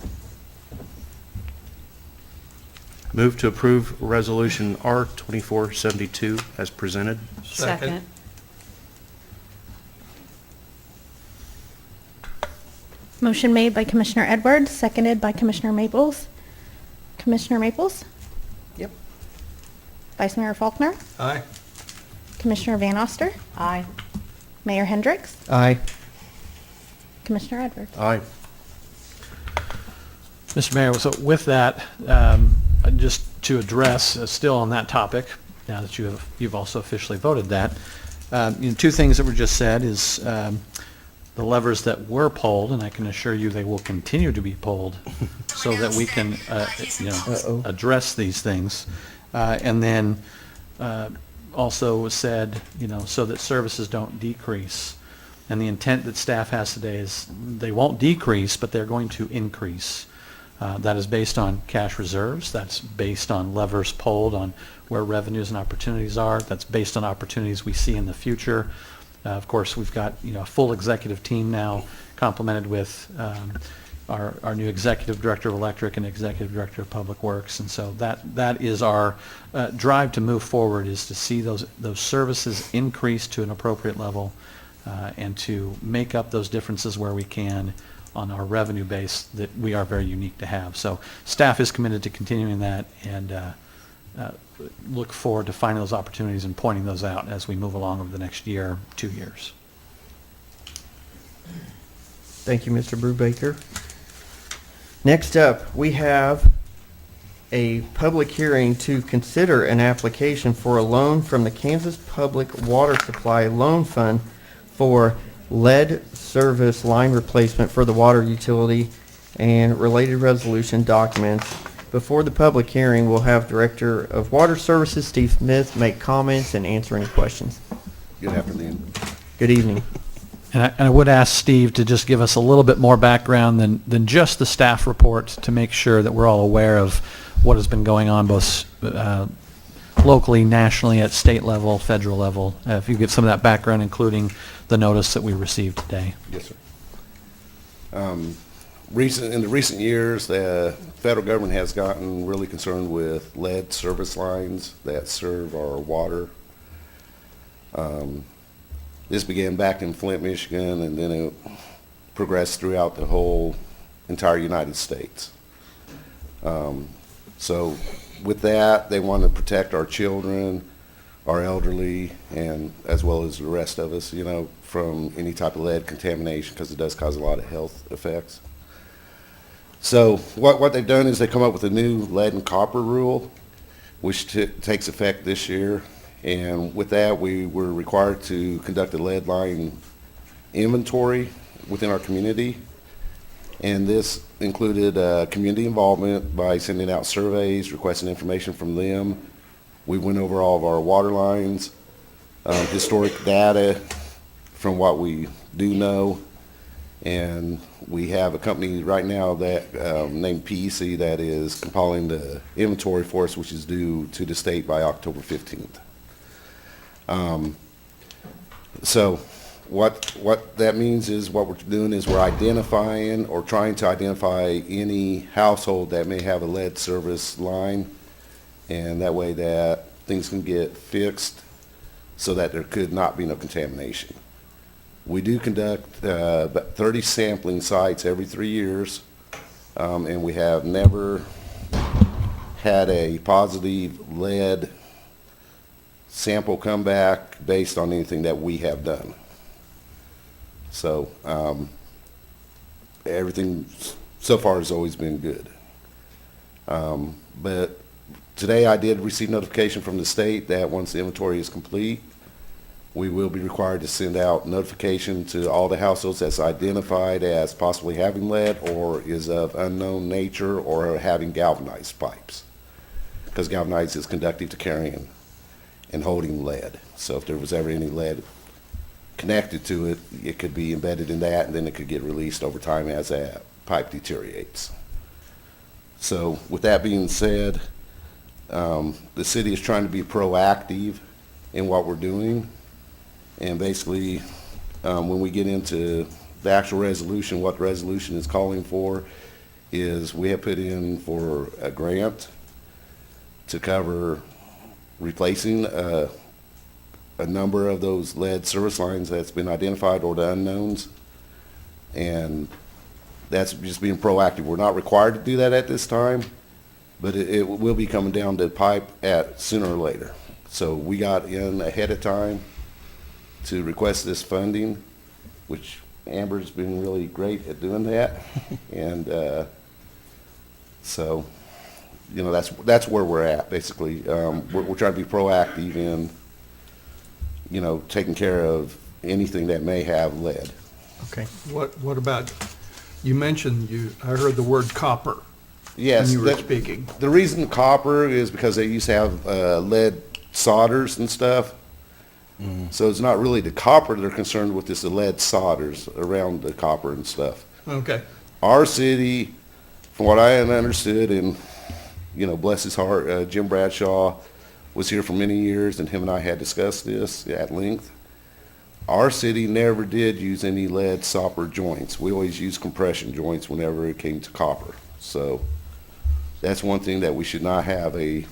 [SPEAKER 12] Move to approve Resolution R-2472 as presented.
[SPEAKER 4] Second.
[SPEAKER 3] Motion made by Commissioner Edwards, seconded by Commissioner Maples. Commissioner Maples?
[SPEAKER 2] Yep.
[SPEAKER 3] Vice Mayor Faulkner?
[SPEAKER 11] Aye.
[SPEAKER 3] Commissioner Van Oster?
[SPEAKER 4] Aye.
[SPEAKER 3] Mayor Hendricks?
[SPEAKER 2] Aye.
[SPEAKER 3] Commissioner Edwards?
[SPEAKER 12] Aye.
[SPEAKER 9] Mr. Mayor, so with that, just to address, still on that topic, now that you've also officially voted that, Two things that were just said is the levers that were pulled, and I can assure you they will continue to be pulled so that we can address these things. And then also was said, so that services don't decrease. And the intent that staff has today is they won't decrease, but they're going to increase. That is based on cash reserves. That's based on levers pulled on where revenues and opportunities are. That's based on opportunities we see in the future. Of course, we've got a full executive team now, complemented with our new executive director of electric and executive director of public works, and so that is our drive to move forward, is to see those services increase to an appropriate level, and to make up those differences where we can on our revenue base that we are very unique to have. So staff is committed to continuing that, and look forward to finding those opportunities and pointing those out as we move along over the next year, 2 years.
[SPEAKER 2] Thank you, Mr. Brubaker. Next up, we have a public hearing to consider an application for a loan from the Kansas Public Water Supply Loan Fund for lead service line replacement for the water utility and related resolution documents. Before the public hearing, we'll have Director of Water Services, Steve Smith, make comments and answer any questions.
[SPEAKER 13] Good afternoon.
[SPEAKER 2] Good evening.
[SPEAKER 9] And I would ask Steve to just give us a little bit more background than just the staff report, to make sure that we're all aware of what has been going on both locally, nationally, at state level, federal level. If you give some of that background, including the notice that we received today.
[SPEAKER 13] Yes, sir. In the recent years, the federal government has gotten really concerned with lead service lines that serve our water. This began back in Flint, Michigan, and then it progressed throughout the whole entire United States. So with that, they want to protect our children, our elderly, and as well as the rest of us, from any type of lead contamination, because it does cause a lot of health effects. So what they've done is they come up with a new lead and copper rule, which takes effect this year. And with that, we were required to conduct a lead line inventory within our community. And this included community involvement by sending out surveys, requesting information from them. We went over all of our water lines, historic data from what we do know. And we have a company right now that named PEC that is compiling the inventory for us, which is due to the state by October 15th. So what that means is what we're doing is we're identifying or trying to identify any household that may have a lead service line, and that way that things can get fixed so that there could not be no contamination. We do conduct about 30 sampling sites every 3 years, and we have never had a positive lead sample come back based on anything that we have done. So everything so far has always been good. But today I did receive notification from the state that once the inventory is complete, we will be required to send out notification to all the households that's identified as possibly having lead or is of unknown nature or having galvanized pipes, because galvanized is conductive to carrying and holding lead. So if there was ever any lead connected to it, it could be embedded in that, and then it could get released over time as that pipe deteriorates. So with that being said, the city is trying to be proactive in what we're doing. And basically, when we get into the actual resolution, what the resolution is calling for is we have put in for a grant to cover replacing a number of those lead service lines that's been identified, or the unknowns. And that's just being proactive. We're not required to do that at this time, but it will be coming down the pipe at sooner or later. So we got in ahead of time to request this funding, which Amber's been really great at doing that. And so, that's where we're at, basically. We're trying to be proactive in taking care of anything that may have lead.
[SPEAKER 2] Okay.
[SPEAKER 11] What about, you mentioned, I heard the word copper
[SPEAKER 13] Yes.
[SPEAKER 11] when you were
[SPEAKER 13] that-
[SPEAKER 11] speaking.
[SPEAKER 13] The reason copper is because they used to have lead solders and stuff. So it's not really the copper they're concerned with, it's the lead solders around the copper and stuff.
[SPEAKER 11] Okay.
[SPEAKER 13] Our city, from what I had understood, and, bless his heart, Jim Bradshaw was here for many years, and him and I had discussed this at length. Our city never did use any lead stopper joints. We always used compression joints whenever it came to copper. So that's one thing that we should not have a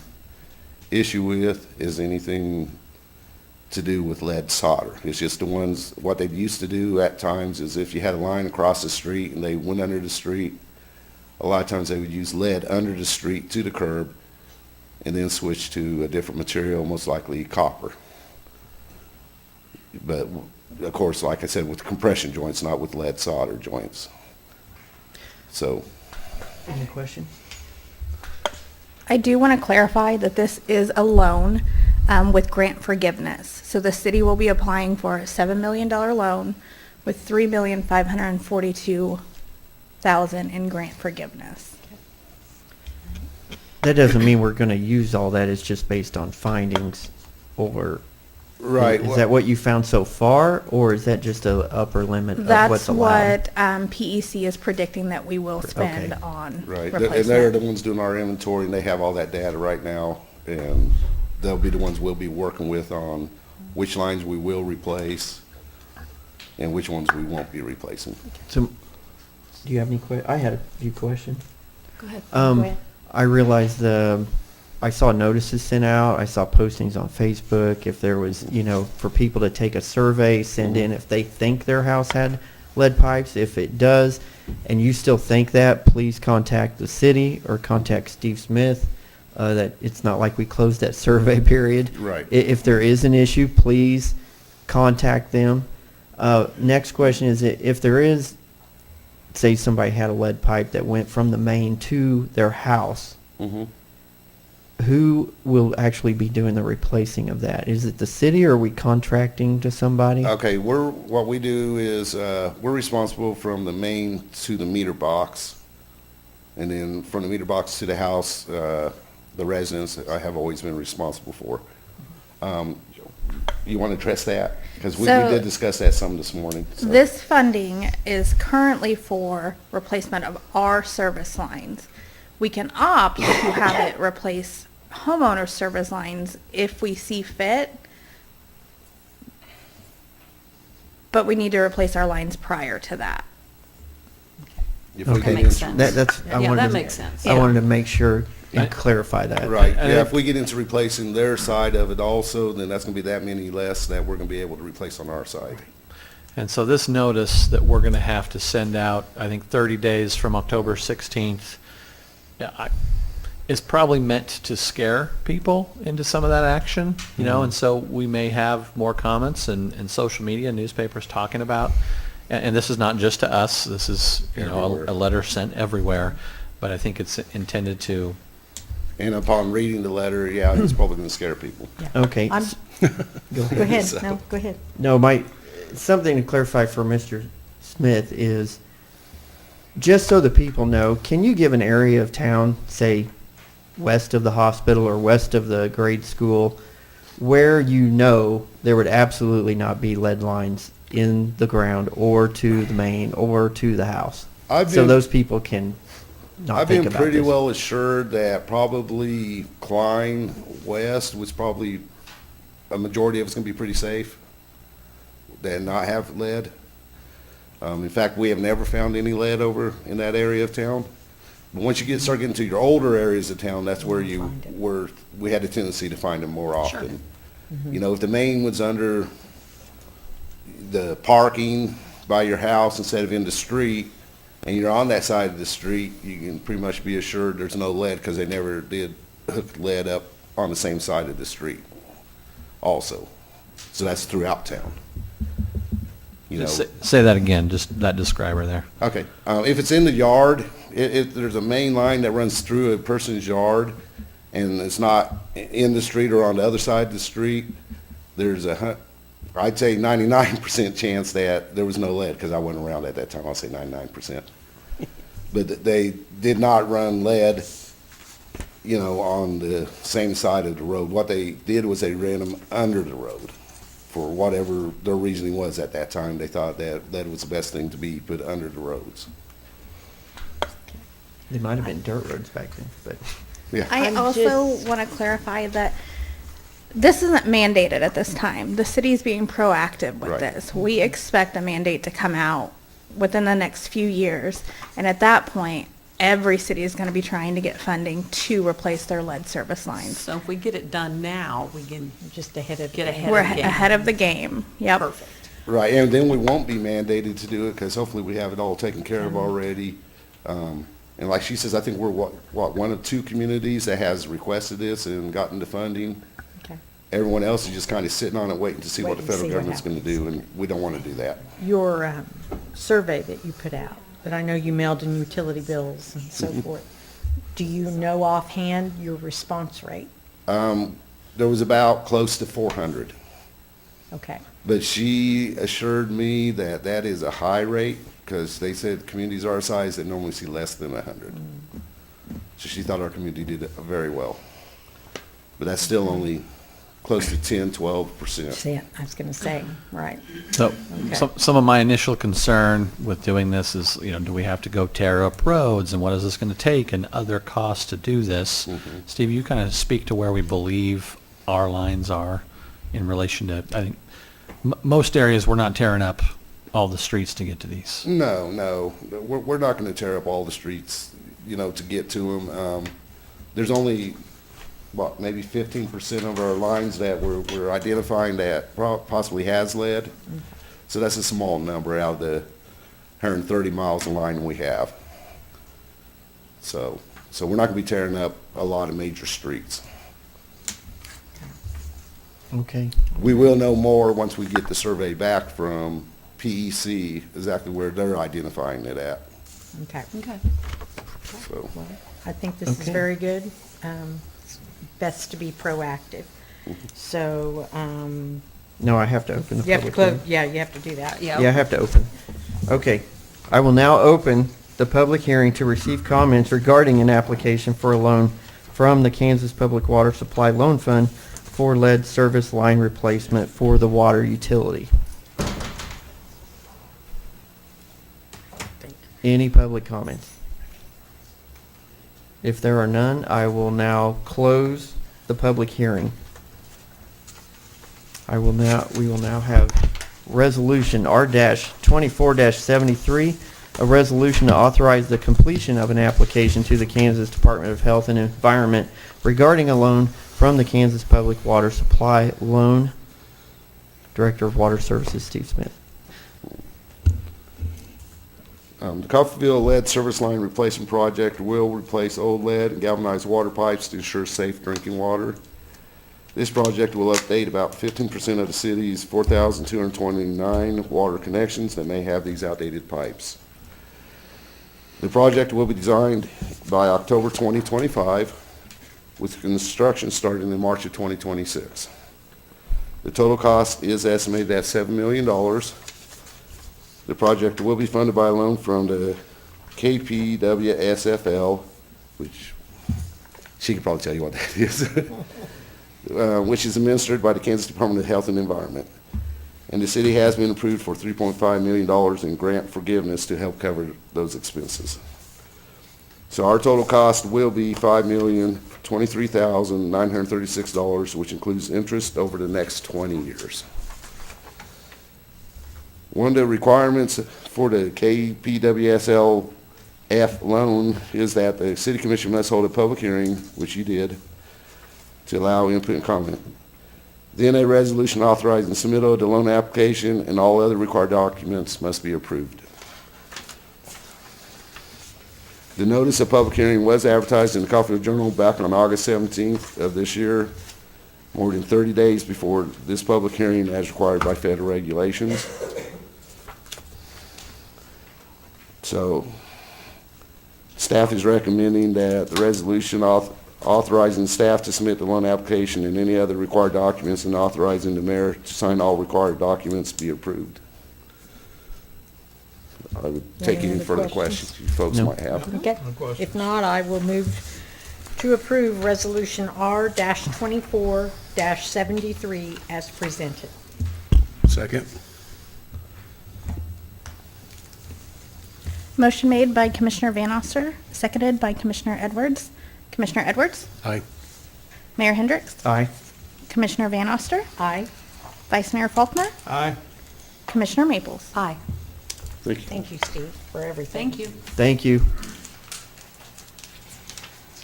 [SPEAKER 13] issue with, is anything to do with lead solder. It's just the ones, what they used to do at times is if you had a line across the street and they went under the street, a lot of times they would use lead under the street to the curb and then switch to a different material, most likely copper. But of course, like I said, with compression joints, not with lead solder joints. So,
[SPEAKER 2] Any question?
[SPEAKER 14] I do want to clarify that this is a loan with grant forgiveness. So the city will be applying for a $7 million loan with $3,542,000 in grant forgiveness.
[SPEAKER 2] That doesn't mean we're going to use all that. It's just based on findings, or
[SPEAKER 13] right.
[SPEAKER 2] Is that what you found so far, or is that just a upper limit of
[SPEAKER 14] That's
[SPEAKER 2] what's allowed?
[SPEAKER 14] what PEC is predicting that we will spend
[SPEAKER 2] Okay.
[SPEAKER 14] on
[SPEAKER 13] Right, and they're the
[SPEAKER 14] replacement.
[SPEAKER 13] ones doing our inventory, and they have all that data right now, and they'll be the ones we'll be working with on which lines we will replace and which ones we won't be replacing.
[SPEAKER 2] So, do you have any I had a few questions.
[SPEAKER 4] Go ahead.
[SPEAKER 2] I realized I saw notices sent out. I saw postings on Facebook. If there was, for people to take a survey, send in if they think their house had lead pipes. If it does, and you still think that, please contact the city or contact Steve Smith. That it's not like we closed that survey period.
[SPEAKER 13] Right.
[SPEAKER 2] If there is an issue, please contact them. Next question is, if there is, say somebody had a lead pipe that went from the main to their house,
[SPEAKER 13] Mhm.
[SPEAKER 2] who will actually be doing the replacing of that? Is it the city, or are we contracting to somebody?
[SPEAKER 13] Okay, what we do is, we're responsible from the main to the meter box, and then from the meter box to the house, the residents I have always been responsible for. You want to address that? Because we
[SPEAKER 14] So-
[SPEAKER 13] did discuss that some this morning. so.
[SPEAKER 14] This funding is currently for replacement of our service lines. We can opt to have it replace homeowner service lines if we see fit, but we need to replace our lines prior to that.
[SPEAKER 13] If we
[SPEAKER 2] Okay.
[SPEAKER 13] get
[SPEAKER 4] Makes
[SPEAKER 13] into-
[SPEAKER 4] sense.
[SPEAKER 2] That's I
[SPEAKER 4] Yeah,
[SPEAKER 2] wanted
[SPEAKER 4] that
[SPEAKER 2] to-
[SPEAKER 4] makes sense.
[SPEAKER 2] I wanted to make sure and clarify that.
[SPEAKER 13] Right,
[SPEAKER 9] And
[SPEAKER 13] yeah,
[SPEAKER 9] if-
[SPEAKER 13] if we get into replacing their side of it also, then that's gonna be that many less that we're gonna be able to replace on our side.
[SPEAKER 9] And so this notice that we're going to have to send out, I think 30 days from October 16th, is probably meant to scare people into some of that action, and so we may have more comments and social media, newspapers talking about, and this is not just to us, this is,
[SPEAKER 13] Everywhere.
[SPEAKER 9] a letter sent everywhere, but I think it's intended to,
[SPEAKER 13] And upon reading the letter, yeah, it's probably gonna scare people.
[SPEAKER 2] Okay.
[SPEAKER 4] I'm-
[SPEAKER 2] Go ahead.
[SPEAKER 14] Go ahead,
[SPEAKER 13] So-
[SPEAKER 14] no, go ahead.
[SPEAKER 2] No, something to clarify for Mr. Smith is, just so the people know, can you give an area of town, say west of the hospital or west of the grade school, where there would absolutely not be lead lines in the ground or to the main or to the house?
[SPEAKER 13] I've
[SPEAKER 2] So
[SPEAKER 13] been-
[SPEAKER 2] those people can not
[SPEAKER 13] I've
[SPEAKER 2] think
[SPEAKER 13] been
[SPEAKER 2] about
[SPEAKER 13] pretty
[SPEAKER 2] this.
[SPEAKER 13] well assured that probably Klein West was probably, a majority of it's gonna be pretty safe, that not have lead. In fact, we have never found any lead over in that area of town. But once you start getting to your older areas of town, that's where we had a tendency to find them more often. If the main was under the parking by your house instead of in the street, and you're on that side of the street, you can pretty much be assured there's no lead, because they never did hook lead up on the same side of the street also. So that's throughout town.
[SPEAKER 9] say that again, just that describer there.
[SPEAKER 13] Okay, if it's in the yard, if there's a main line that runs through a person's yard, and it's not in the street or on the other side of the street, there's I'd say 99% chance that there was no lead, because I wasn't around at that time. I'll say 99%. But they did not run lead, you know, on the same side of the road. What they did was they ran them under the road for whatever their reasoning was at that time. They thought that lead was the best thing to be put under the roads.
[SPEAKER 2] They might have been dirt roads back then, but
[SPEAKER 13] Yeah.
[SPEAKER 14] I also want to clarify that this isn't mandated at this time. The city's being proactive with
[SPEAKER 13] Right.
[SPEAKER 14] this. We expect a mandate to come out within the next few years. And at that point, every city is going to be trying to get funding to replace their lead service lines.
[SPEAKER 4] So if we get it done now, we can
[SPEAKER 3] Just ahead of.
[SPEAKER 4] get ahead
[SPEAKER 14] We're
[SPEAKER 4] of the game.
[SPEAKER 14] ahead of the game. Yep.
[SPEAKER 4] Perfect.
[SPEAKER 13] Right, and then we won't be mandated to do it, because hopefully we have it all taken care of already. And like she says, I think we're one of two communities that has requested this and gotten the funding.
[SPEAKER 3] Okay.
[SPEAKER 13] Everyone else is just kind of sitting on it, waiting to see what the
[SPEAKER 3] Wait and
[SPEAKER 13] federal
[SPEAKER 3] see what
[SPEAKER 13] government's going to do, and we don't want to do that.
[SPEAKER 3] Your survey that you put out, that I know you mailed in utility bills and so forth, do you know offhand your response rate?
[SPEAKER 13] There was about close to 400,
[SPEAKER 3] Okay.
[SPEAKER 13] but she assured me that that is a high rate, because they said communities our size, they normally see less than 100. So she thought our community did very well. But that's still only close to 10, 12%.
[SPEAKER 3] See, I was going to say, right.
[SPEAKER 9] So,
[SPEAKER 3] Okay.
[SPEAKER 9] some of my initial concern with doing this is, you know, do we have to go tear up roads, and what is this going to take, and other costs to do this? Steve, you kind of speak to where we believe our lines are in relation to, I think, most areas we're not tearing up all the streets to get to these.
[SPEAKER 13] No, we're not going to tear up all the streets, you know, to get to them. There's only, what, maybe 15% of our lines that we're identifying that possibly has lead. So that's a small number out of the 130 miles of line we have. So we're not going to be tearing up a lot of major streets.
[SPEAKER 2] okay.
[SPEAKER 13] We will know more once we get the survey back from PEC, exactly where they're identifying it at.
[SPEAKER 3] Okay.
[SPEAKER 4] Okay.
[SPEAKER 13] So,
[SPEAKER 3] Well, I think this is
[SPEAKER 2] Okay.
[SPEAKER 3] very good. It's best to be proactive. So,
[SPEAKER 2] No, I have to open the
[SPEAKER 3] you have to
[SPEAKER 2] public hearing.
[SPEAKER 3] close, yeah, you have to do that.
[SPEAKER 2] Yeah, I have to open. Okay. I will now open the public hearing to receive comments regarding an application for a loan from the Kansas Public Water Supply Loan Fund for lead service line replacement for the water utility. Any public comments? If there are none, I will now close the public hearing. We will now have resolution R-24-73, a resolution to authorize the completion of an application to the Kansas Department of Health and Environment regarding a loan from the Kansas Public Water Supply Loan. Director of Water Services, Steve Smith.
[SPEAKER 13] the Coffeyville lead service line replacement project will replace old lead and galvanized water pipes to ensure safe drinking water. This project will update about 15% of the city's 4,229 water connections that may have these outdated pipes. The project will be designed by October 2025, with construction starting in March of 2026. The total cost is estimated at $7 million. The project will be funded by a loan from the KPWSFL, which she could probably tell you what that is, which is administered by the Kansas Department of Health and Environment. And the city has been approved for $3.5 million in grant forgiveness to help cover those expenses. So our total cost will be $5,023,936, which includes interest over the next 20 years. One of the requirements for the KPWSLF loan is that the city commission must hold a public hearing, which you did, to allow input and comment. Then a resolution authorizing the submittal of the loan application and all other required documents must be approved. The notice of public hearing was advertised in the Coffeyville Journal back on August 17th of this year, more than 30 days before this public hearing as required by federal regulations. So staff is recommending that the resolution authorizing staff to submit the loan application and any other required documents, and authorizing the mayor to sign all required documents be approved. I would take
[SPEAKER 3] Any
[SPEAKER 13] any
[SPEAKER 3] other
[SPEAKER 13] further
[SPEAKER 3] questions?
[SPEAKER 13] questions you folks
[SPEAKER 2] No.
[SPEAKER 13] might have.
[SPEAKER 3] Okay.
[SPEAKER 11] No questions.
[SPEAKER 3] If not, I will move to approve Resolution R-24-73 as presented.
[SPEAKER 12] Second.
[SPEAKER 14] Motion made by Commissioner Van Oster, seconded by Commissioner Edwards. Commissioner Edwards?
[SPEAKER 12] Aye.
[SPEAKER 14] Mayor Hendricks?
[SPEAKER 2] Aye.
[SPEAKER 14] Commissioner Van Oster?
[SPEAKER 3] Aye.
[SPEAKER 14] Vice Mayor Faulkner?
[SPEAKER 11] Aye.
[SPEAKER 14] Commissioner Maples?
[SPEAKER 4] Aye.
[SPEAKER 13] Thank you.
[SPEAKER 3] Thank you, Steve, for everything.
[SPEAKER 4] Thank you.
[SPEAKER 2] Thank you.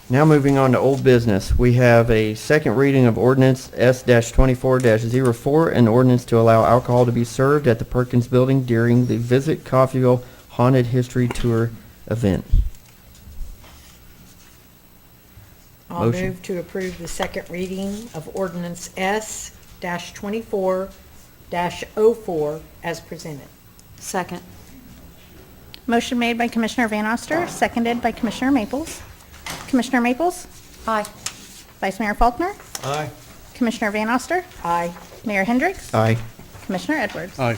[SPEAKER 2] Now moving on to old business. We have a second reading of ordinance S-24-04, an ordinance to allow alcohol to be served at the Perkins Building during the Visit Coffeyville Haunted History Tour event.
[SPEAKER 3] I'll
[SPEAKER 2] Motion.
[SPEAKER 3] move to approve the second reading of ordinance S-24-04 as presented.
[SPEAKER 4] Second.
[SPEAKER 14] Motion made by Commissioner Van Oster, seconded by Commissioner Maples. Commissioner Maples?
[SPEAKER 4] Aye.
[SPEAKER 14] Vice Mayor Faulkner?
[SPEAKER 11] Aye.
[SPEAKER 14] Commissioner Van Oster?
[SPEAKER 3] Aye.
[SPEAKER 14] Mayor Hendricks?
[SPEAKER 2] Aye.
[SPEAKER 14] Commissioner Edwards?
[SPEAKER 12] Aye.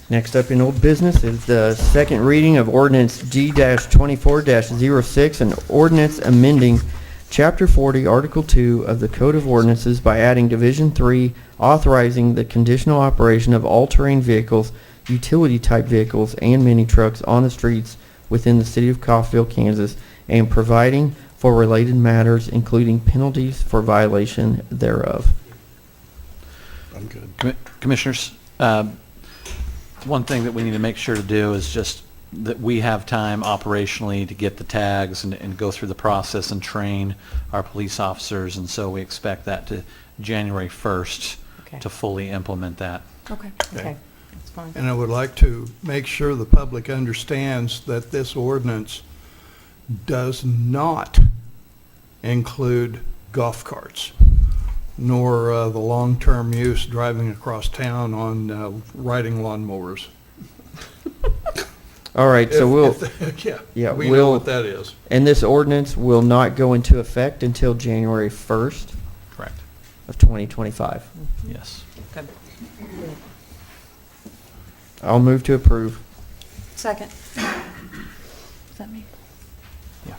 [SPEAKER 2] Next up in old business is the second reading of ordinance G-24-06, an ordinance amending Chapter 40, Article 2 of the Code of Ordinances by adding Division 3, authorizing the conditional operation of all-terrain vehicles, utility-type vehicles, and mini-trucks on the streets within the city of Coffeyville, Kansas, and providing for related matters, including penalties for violation thereof.
[SPEAKER 12] I'm good.
[SPEAKER 9] Commissioners, one thing that we need to make sure to do is just that we have time operationally to get the tags and go through the process and train our police officers, and so we expect that to January 1st
[SPEAKER 3] Okay.
[SPEAKER 9] to fully implement that.
[SPEAKER 4] Okay.
[SPEAKER 3] Okay, that's fine.
[SPEAKER 11] And I would like to make sure the public understands that this ordinance does not include golf carts, nor the long-term use driving across town on riding lawnmowers.
[SPEAKER 2] All right, so we'll,
[SPEAKER 11] Yeah, we know
[SPEAKER 2] we'll-
[SPEAKER 11] what that is.
[SPEAKER 2] and this ordinance will not go into effect until January 1st
[SPEAKER 9] Correct.
[SPEAKER 2] of 2025.
[SPEAKER 9] Yes.
[SPEAKER 4] Good.
[SPEAKER 2] I'll move to approve.
[SPEAKER 4] Second.
[SPEAKER 14] Is that me?
[SPEAKER 9] Yeah.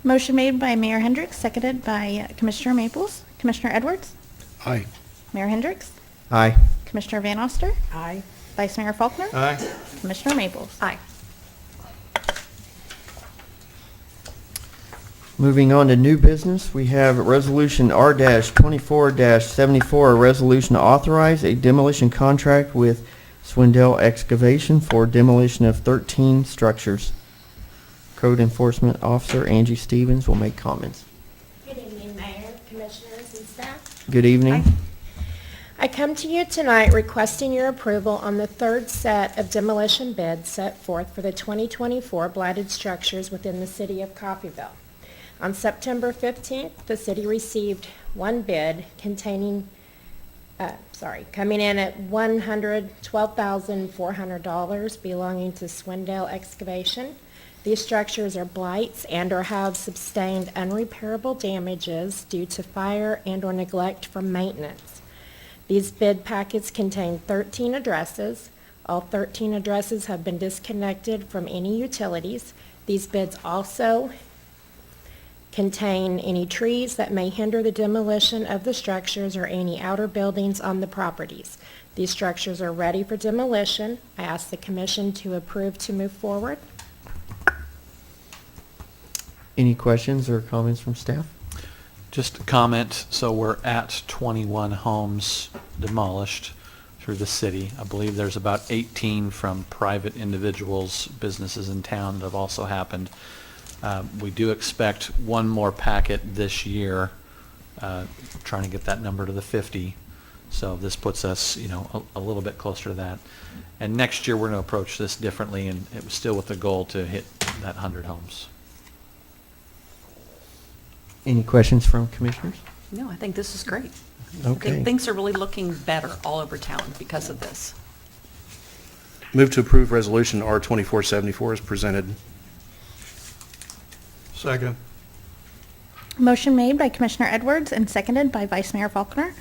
[SPEAKER 14] Motion made by Mayor Hendricks, seconded by Commissioner Maples. Commissioner Edwards?
[SPEAKER 12] Aye.
[SPEAKER 14] Mayor Hendricks?
[SPEAKER 2] Aye.
[SPEAKER 14] Commissioner Van Oster?
[SPEAKER 3] Aye.
[SPEAKER 14] Vice Mayor Faulkner?
[SPEAKER 11] Aye.
[SPEAKER 14] Commissioner Maples?
[SPEAKER 4] Aye.
[SPEAKER 2] Moving on to new business, we have Resolution R-24-74, a resolution to authorize a demolition contract with Swindell Excavation for demolition of 13 structures. Code Enforcement Officer Angie Stevens will make comments.
[SPEAKER 15] Good evening, Mayor, Commissioners, and staff.
[SPEAKER 2] Good evening.
[SPEAKER 15] I come to you tonight requesting your approval on the third set of demolition bids set forth for the 2024 blighted structures within the city of Coffeyville. On September 15th, the city received one bid coming in at $112,400 belonging to Swindell Excavation. These structures are blights and/or have sustained unrepairable damages due to fire and/or neglect from maintenance. These bid packets contain 13 addresses. All 13 addresses have been disconnected from any utilities. These bids also contain any trees that may hinder the demolition of the structures or any outer buildings on the properties. These structures are ready for demolition. I ask the commission to approve to move forward.
[SPEAKER 2] Any questions or comments from staff?
[SPEAKER 9] Just a comment, so we're at 21 homes demolished through the city. I believe there's about 18 from private individuals, businesses in town that have also happened. We do expect one more packet this year, trying to get that number to the 50. So this puts us, a little bit closer to that. And next year, we're going to approach this differently, and it was still with the goal to hit that 100 homes.
[SPEAKER 2] Any questions from commissioners?
[SPEAKER 4] No, I think this is great. I
[SPEAKER 2] Okay.
[SPEAKER 4] think things are really looking better all over town because of this.
[SPEAKER 12] Move to approve Resolution R-24-74 as presented.
[SPEAKER 11] Second.
[SPEAKER 14] Motion made by Commissioner Edwards and seconded by Vice Mayor Faulkner.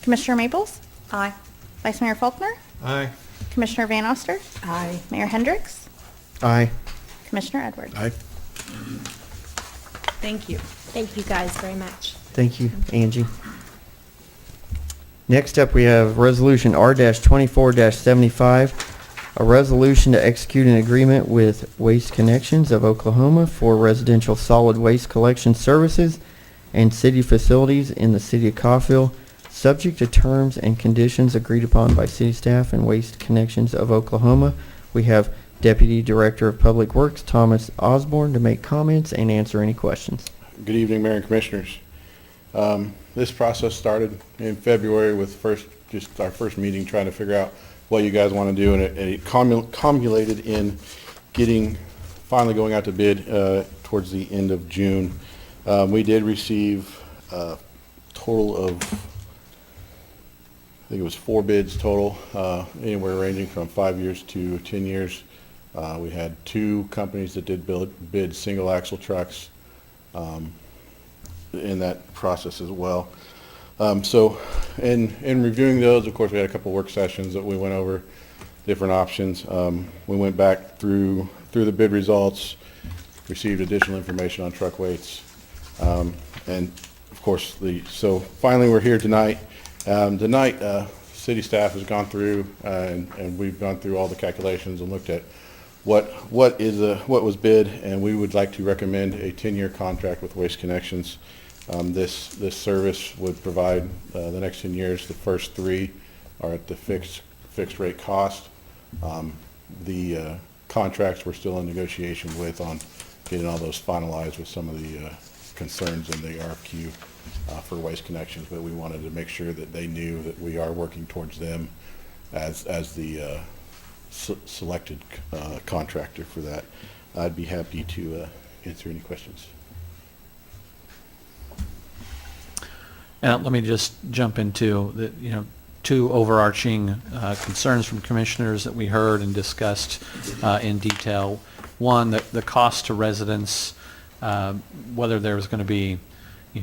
[SPEAKER 14] Commissioner Maples?
[SPEAKER 4] Aye.
[SPEAKER 14] Vice Mayor Faulkner?
[SPEAKER 11] Aye.
[SPEAKER 14] Commissioner Van Oster?
[SPEAKER 6] Aye.
[SPEAKER 14] Mayor Hendricks?
[SPEAKER 2] Aye.
[SPEAKER 14] Commissioner Edwards?
[SPEAKER 12] Aye.
[SPEAKER 4] Thank you.
[SPEAKER 15] Thank you guys very much.
[SPEAKER 2] Thank you, Angie. Next up, we have Resolution R-24-75, a resolution to execute an agreement with Waste Connections of Oklahoma for residential solid waste collection services and city facilities in the city of Coffeyville, subject to terms and conditions agreed upon by city staff and Waste Connections of Oklahoma. We have Deputy Director of Public Works, Thomas Osborne, to make comments and answer any questions.
[SPEAKER 16] Good evening, Mayor and Commissioners. This process started in February with our first meeting, trying to figure out what you guys want to do, and it culminated in finally going out to bid towards the end of June. We did receive a total of, I think it was 4 bids total, anywhere ranging from 5 years to 10 years. We had 2 companies that did bid single axle trucks in that process as well. So in reviewing those, of course, we had a couple work sessions that we went over different options. We went back through the bid results, received additional information on truck weights, and of course, so finally we're here tonight. City staff has gone through and we've gone through all the calculations and looked at what was bid, and we would like to recommend a 10-year contract with Waste Connections. This service would provide the next 10 years. The first 3 are at the fixed rate cost. The contracts we're still in negotiation with on getting all those finalized with some of the concerns in the RFQ for Waste Connections, but we wanted to make sure that they knew that we are working towards them as the selected contractor for that. I'd be happy to answer any questions.
[SPEAKER 9] And let me just jump into the, 2 overarching concerns from commissioners that we heard and discussed in detail. One, the cost to residents, whether there's going to be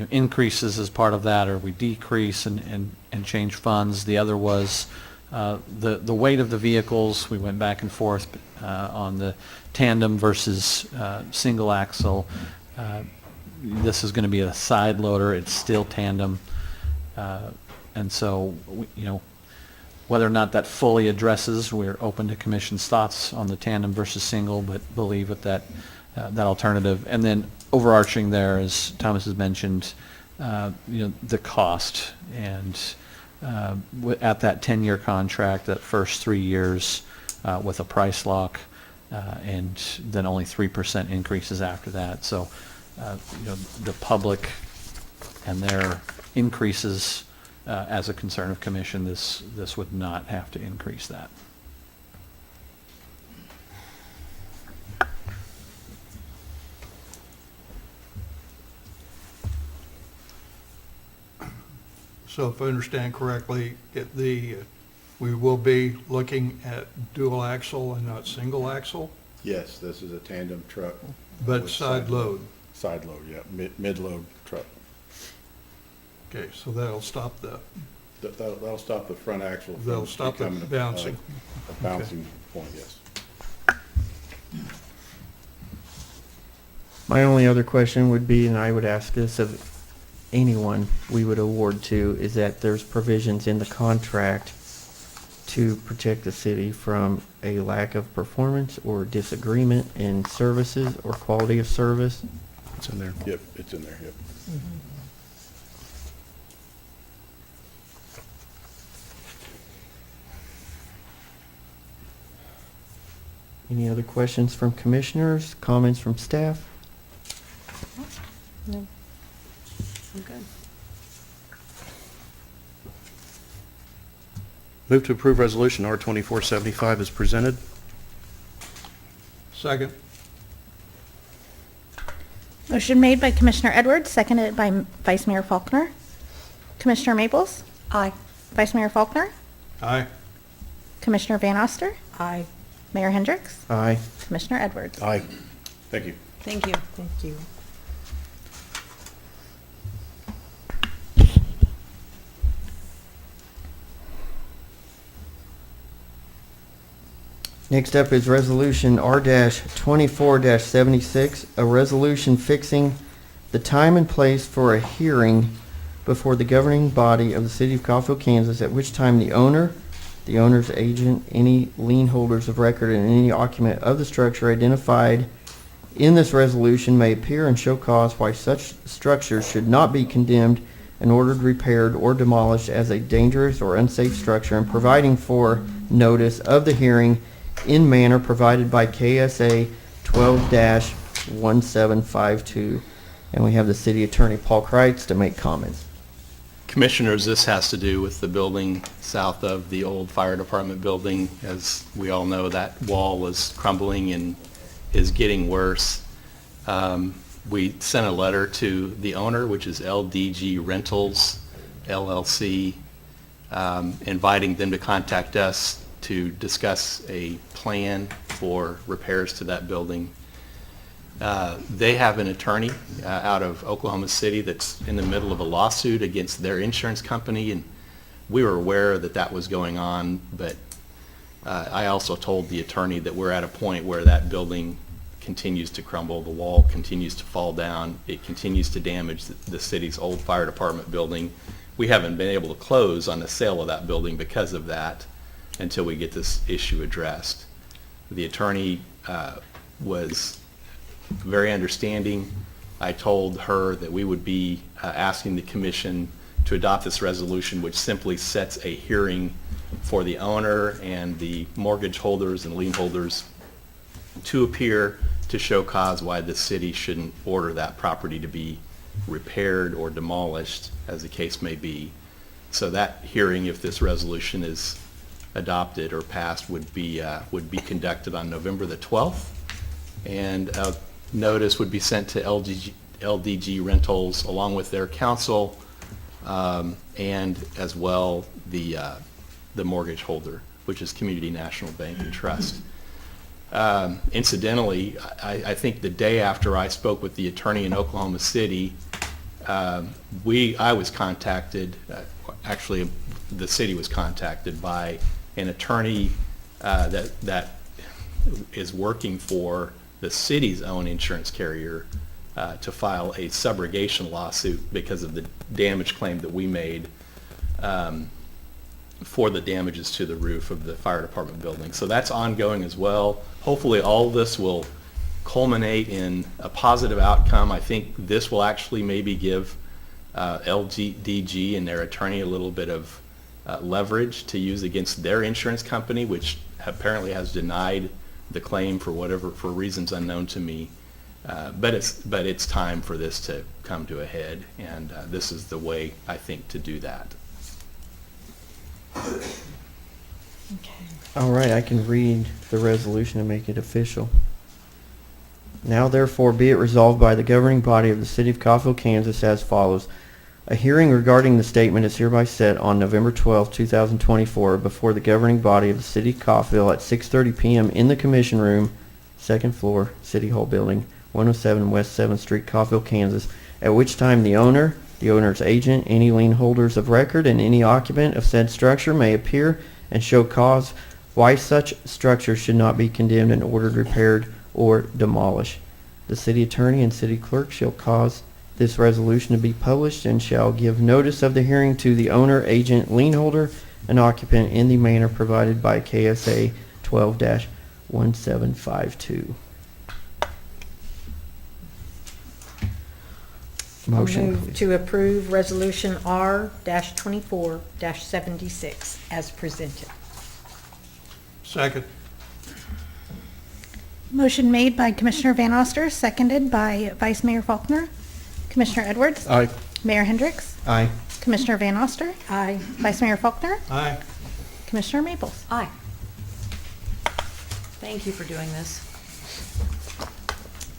[SPEAKER 9] increases as part of that, or we decrease and change funds. The other was the weight of the vehicles. We went back and forth on the tandem versus single axle. This is going to be a side loader. It's still tandem. And so, whether or not that fully addresses, we're open to commission's thoughts on the tandem versus single, but believe that alternative. And then overarching there, as Thomas has mentioned, the cost. And at that 10-year contract, that first 3 years with a price lock, and then only 3% increases after that. So, the public and their increases as a concern of commission, this would not have to increase that.
[SPEAKER 11] So if I understand correctly, we will be looking at dual axle and not single axle,
[SPEAKER 16] Yes, this is a tandem truck.
[SPEAKER 11] but
[SPEAKER 16] with
[SPEAKER 11] side load.
[SPEAKER 16] Side load, yeah, mid-load truck.
[SPEAKER 11] Okay, so that'll stop the,
[SPEAKER 16] That'll stop the front axle from
[SPEAKER 11] That'll stop the
[SPEAKER 16] becoming
[SPEAKER 11] bouncing.
[SPEAKER 16] a bouncing point, yes.
[SPEAKER 2] My only other question would be, and I would ask this of anyone we would award to, is that there's provisions in the contract to protect the city from a lack of performance or disagreement in services or quality of service.
[SPEAKER 16] It's in there. Yep, it's in there, yep.
[SPEAKER 2] Any other questions from commissioners, comments from staff?
[SPEAKER 4] No. I'm good.
[SPEAKER 12] Move to approve Resolution R-2475 as presented.
[SPEAKER 11] second,
[SPEAKER 14] Motion made by Commissioner Edwards, seconded by Vice Mayor Faulkner. Commissioner Maples?
[SPEAKER 4] Aye.
[SPEAKER 14] Vice Mayor Faulkner?
[SPEAKER 11] aye.
[SPEAKER 14] Commissioner Van Oster?
[SPEAKER 6] Aye.
[SPEAKER 14] Mayor Hendricks?
[SPEAKER 2] Aye.
[SPEAKER 14] Commissioner Edwards?
[SPEAKER 12] Aye.
[SPEAKER 16] Thank you.
[SPEAKER 4] Thank you.
[SPEAKER 15] Thank you.
[SPEAKER 2] Next up is Resolution R-24-76, a resolution fixing the time and place for a hearing before the governing body of the City of Coffeyville, Kansas, at which time the owner, the owner's agent, any lien holders of record, and any occupant of the structure identified in this resolution may appear and show cause why such structures should not be condemned and ordered repaired or demolished as a dangerous or unsafe structure, and providing for notice of the hearing in manner provided by KSA 12-1752. And we have the city attorney, Paul Kreitz, to make comments.
[SPEAKER 9] Commissioners, this has to do with the building south of the old fire department building. As we all know, that wall was crumbling and is getting worse. We sent a letter to the owner, which is LDG Rentals, LLC, inviting them to contact us to discuss a plan for repairs to that building. They have an attorney out of Oklahoma City that's in the middle of a lawsuit against their insurance company, and we were aware that that was going on, but I also told the attorney that we're at a point where that building continues to crumble, the wall continues to fall down, it continues to damage the city's old fire department building. We haven't been able to close on the sale of that building because of that until we get this issue addressed. The attorney was very understanding. I told her that we would be asking the commission to adopt this resolution, which simply sets a hearing for the owner and the mortgage holders and lien holders to appear to show cause why the city shouldn't order that property to be repaired or demolished, as the case may be. So that hearing, if this resolution is adopted or passed, would be conducted on November the 12th, and a notice would be sent to LDG Rentals along with their counsel, and as well the mortgage holder, which is Community National Bank and Trust. Incidentally, I think the day after I spoke with the attorney in Oklahoma City, I was contacted, actually the city was contacted by an attorney that is working for the city's own insurance carrier to file a subrogation lawsuit because of the damage claim that we made for the damages to the roof of the fire department building. So that's ongoing as well. Hopefully all this will culminate in a positive outcome. I think this will actually maybe give LDG and their attorney a little bit of leverage to use against their insurance company, which apparently has denied the claim for reasons unknown to me. But it's time for this to come to a head, and this is the way, I think, to do that.
[SPEAKER 15] Okay.
[SPEAKER 2] All right, I can read the resolution and make it official. Now therefore be it resolved by the governing body of the City of Coffeyville, Kansas as follows. A hearing regarding the statement is hereby set on November 12, 2024 before the governing body of the City of Coffeyville at 6:30 p.m. in the Commission Room, 2nd floor, City Hall Building, 107 West 7th Street, Coffeyville, Kansas, at which time the owner, the owner's agent, any lien holders of record, and any occupant of said structure may appear and show cause why such structure should not be condemned and ordered repaired or demolished. The city attorney and city clerk shall cause this resolution to be published and shall give notice of the hearing to the owner, agent, lien holder, and occupant in the manner provided by KSA 12-1752. Motion,
[SPEAKER 15] Move
[SPEAKER 2] please.
[SPEAKER 15] to approve Resolution R-24-76 as presented.
[SPEAKER 11] Second.
[SPEAKER 14] Motion made by Commissioner Van Oster, seconded by Vice Mayor Faulkner. Commissioner Edwards?
[SPEAKER 16] Aye.
[SPEAKER 14] Mayor Hendricks?
[SPEAKER 2] Aye.
[SPEAKER 14] Commissioner Van Oster?
[SPEAKER 15] Aye.
[SPEAKER 14] Vice Mayor Faulkner?
[SPEAKER 11] Aye.
[SPEAKER 14] Commissioner Maples?
[SPEAKER 4] Aye. Thank you for doing this.